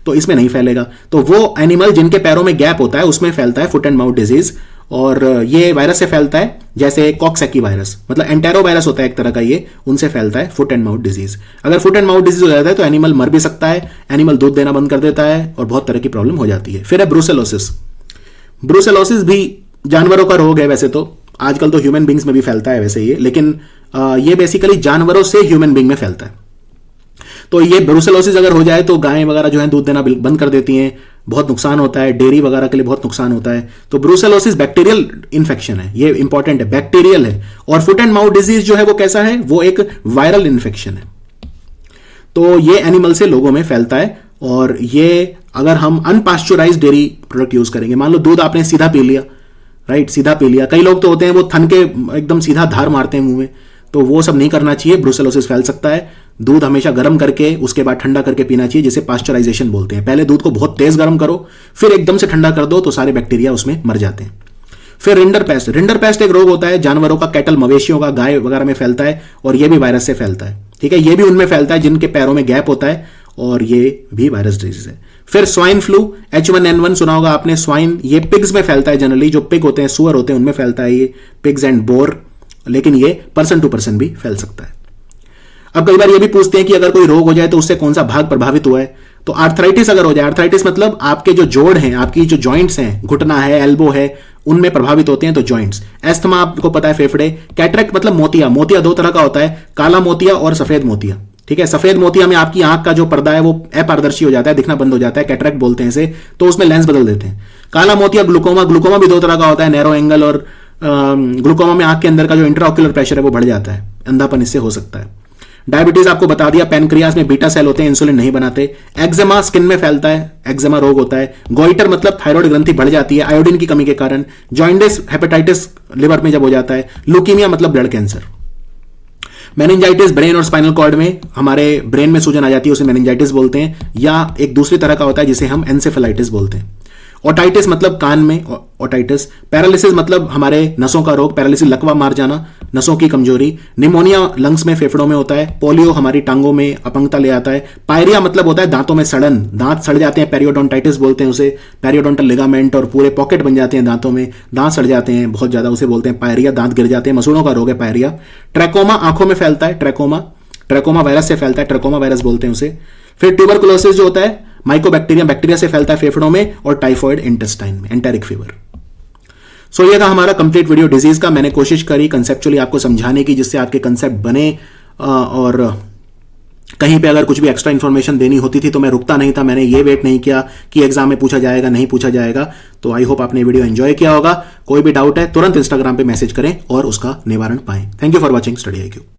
Speaker 1: तो इसमें नहीं फैलेगा। तो वो एनिमल जिनके पैरों में गैप होता है उसमें फैलता है फुट एंड माउथ डिजीज। और ये वायरस से फैलता है, जैसे कॉक्सैकी वायरस, मतलब एंटेरो वायरस होता है एक तरह का, ये उनसे फैलता है फुट एंड माउथ डिजीज। अगर फुट एंड माउथ डिजीज हो जाता है तो एनिमल मर भी सकता है, एनिमल दूध देना बंद कर देता है और बहुत तरह की प्रॉब्लम हो जाती है। फिर है ब्रूसेलोसिस। ब्रूसेलोसिस भी जानवरों का रोग है वैसे तो, आजकल तो ह्यूमन बींग्स में भी फैलता है वैसे ये, लेकिन ये बेसिकली जानवरों से ह्यूमन बींग में फैलता है। तो ये ब्रूसेलोसिस अगर हो जाए तो गायें वगैरह जो है दूध देना बंद कर देती हैं, बहुत नुकसान होता है, डेयरी वगैरह के लिए बहुत नुकसान होता है। तो ब्रूसेलोसिस बैक्टीरियल इन्फेक्शन है, ये इंपॉर्टेंट है, बैक्टीरियल है। और फुट एंड माउथ डिजीज जो है वो कैसा है, वो एक वायरल इन्फेक्शन है। तो ये एनिमल से लोगों में फैलता है। और ये अगर हम अनपास्चुराइज्ड डेयरी प्रोडक्ट यूज करेंगे, मान लो दूध आपने सीधा पी लिया, राइट, सीधा पी लिया। कई लोग तो होते हैं वो थन के एकदम सीधा धार मारते हैं मुंह में, तो वो सब नहीं करना चाहिए, ब्रूसेलोसिस फैल सकता है। दूध हमेशा गर्म करके उसके बाद ठंडा करके पीना चाहिए, जिसे पास्चराइजेशन बोलते हैं। पहले दूध को बहुत तेज गर्म करो, फिर एकदम से ठंडा कर दो, तो सारे बैक्टीरिया उसमें मर जाते हैं। फिर रिंडर पेस्ट। रिंडर पेस्ट एक रोग होता है जानवरों का, कैटल मवेशियों का, गाय वगैरह में फैलता है और ये भी वायरस से फैलता है, ठीक है। ये भी उनमें फैलता है जिनके पैरों में गैप होता है और ये भी वायरस डिजीज है। फिर स्वाइन फ्लू, H1N1 सुना होगा आपने। स्वाइन ये पिग्स में फैलता है, जनरली जो पिग होते हैं, सुअर होते हैं, उनमें फैलता है ये, पिग्स एंड बोर, लेकिन ये पर्सन टू पर्सन भी फैल सकता है। अब कई बार ये भी पूछते हैं कि अगर कोई रोग हो जाए तो उससे कौन सा भाग प्रभावित हुआ है। तो आर्थराइटिस अगर हो जाए, आर्थराइटिस मतलब आपके जो जोड़ हैं, आपकी जो जॉइंट्स हैं, घुटना है, एल्बो है, उनमें प्रभावित होते हैं, तो जॉइंट्स। एस्थमा आपको पता है, फेफड़े। कैटरेक्ट मतलब मोतिया। मोतिया दो तरह का होता है, काला मोतिया और सफेद मोतिया, ठीक है। सफेद मोतिया में आपकी आंख का जो पर्दा है वो अपारदर्शी हो जाता है, दिखना बंद हो जाता है, कैटरेक्ट बोलते हैं इसे, तो उसमें लेंस बदल देते हैं। काला मोतिया ग्लूकोमा। ग्लूकोमा भी दो तरह का होता है, नैरो एंगल, और ग्लूकोमा में आंख के अंदर का जो इंट्राऑक्यूलर प्रेशर है वो बढ़ जाता है, अंधापन इससे हो सकता है। डायबिटीज आपको बता दिया, पैनक्रियास में बीटा सेल होते हैं, इंसुलिन नहीं बनाते। एक्जिमा स्किन में फैलता है, एक्जिमा रोग होता है। गोइटर मतलब थायराइड ग्रंथि बढ़ जाती है आयोडीन की कमी के कारण। जॉइंडिस हेपेटाइटिस लिवर में जब हो जाता है। ल्यूकीमिया मतलब ब्लड कैंसर। मेनिंजाइटिस ब्रेन और स्पाइनल कॉर्ड में, हमारे ब्रेन में सूजन आ जाती है, उसे मेनिंजाइटिस बोलते हैं। या एक दूसरी तरह का होता है जिसे हम एंसेफेलाइटिस बोलते हैं। ओटाइटिस मतलब कान में ओटाइटिस। पैरालिसिस मतलब हमारे नसों का रोग, पैरालिसिस लकवा मार जाना, नसों की कमजोरी। निमोनिया लंग्स में, फेफड़ों में होता है। पोलियो हमारी टांगों में अपंगता ले आता है। पायरिया मतलब होता है दांतों में सड़न, दांत सड़ जाते हैं, पेरियोडोंटाइटिस बोलते हैं उसे। पेरियोडोंटल लिगामेंट और पूरे पॉकेट बन जाते हैं दांतों में, दांत सड़ जाते हैं बहुत ज्यादा, उसे बोलते हैं पायरिया, दांत गिर जाते हैं, मसूड़ों का रोग है पायरिया। ट्रैकोमा आंखों में फैलता है, ट्रैकोमा वायरस से फैलता है, ट्रैकोमा वायरस बोलते हैं उसे। फिर ट्यूबरकुलोसिस जो होता है माइकोबैक्टीरियम, बैक्टीरिया से फैलता है फेफड़ों में। और टाइफॉइड इंटेस्टाइन में, एंटेरिक फीवर। सो ये था हमारा कंप्लीट वीडियो डिजीज का। मैंने कोशिश करी कंसेप्चुअली आपको समझाने की, जिससे आपके कंसेप्ट बने और कहीं पे अगर कुछ भी एक्स्ट्रा इन्फॉर्मेशन देनी होती थी तो मैं रुकता नहीं था, मैंने ये वेट नहीं किया कि एग्जाम में पूछा जाएगा नहीं पूछा जाएगा। तो आई होप आपने वीडियो एंजॉय किया होगा। कोई भी डाउट है तुरंत इंस्टाग्राम पे मैसेज करें और उसका निवारण पाएं। Thank you for watching study IQ।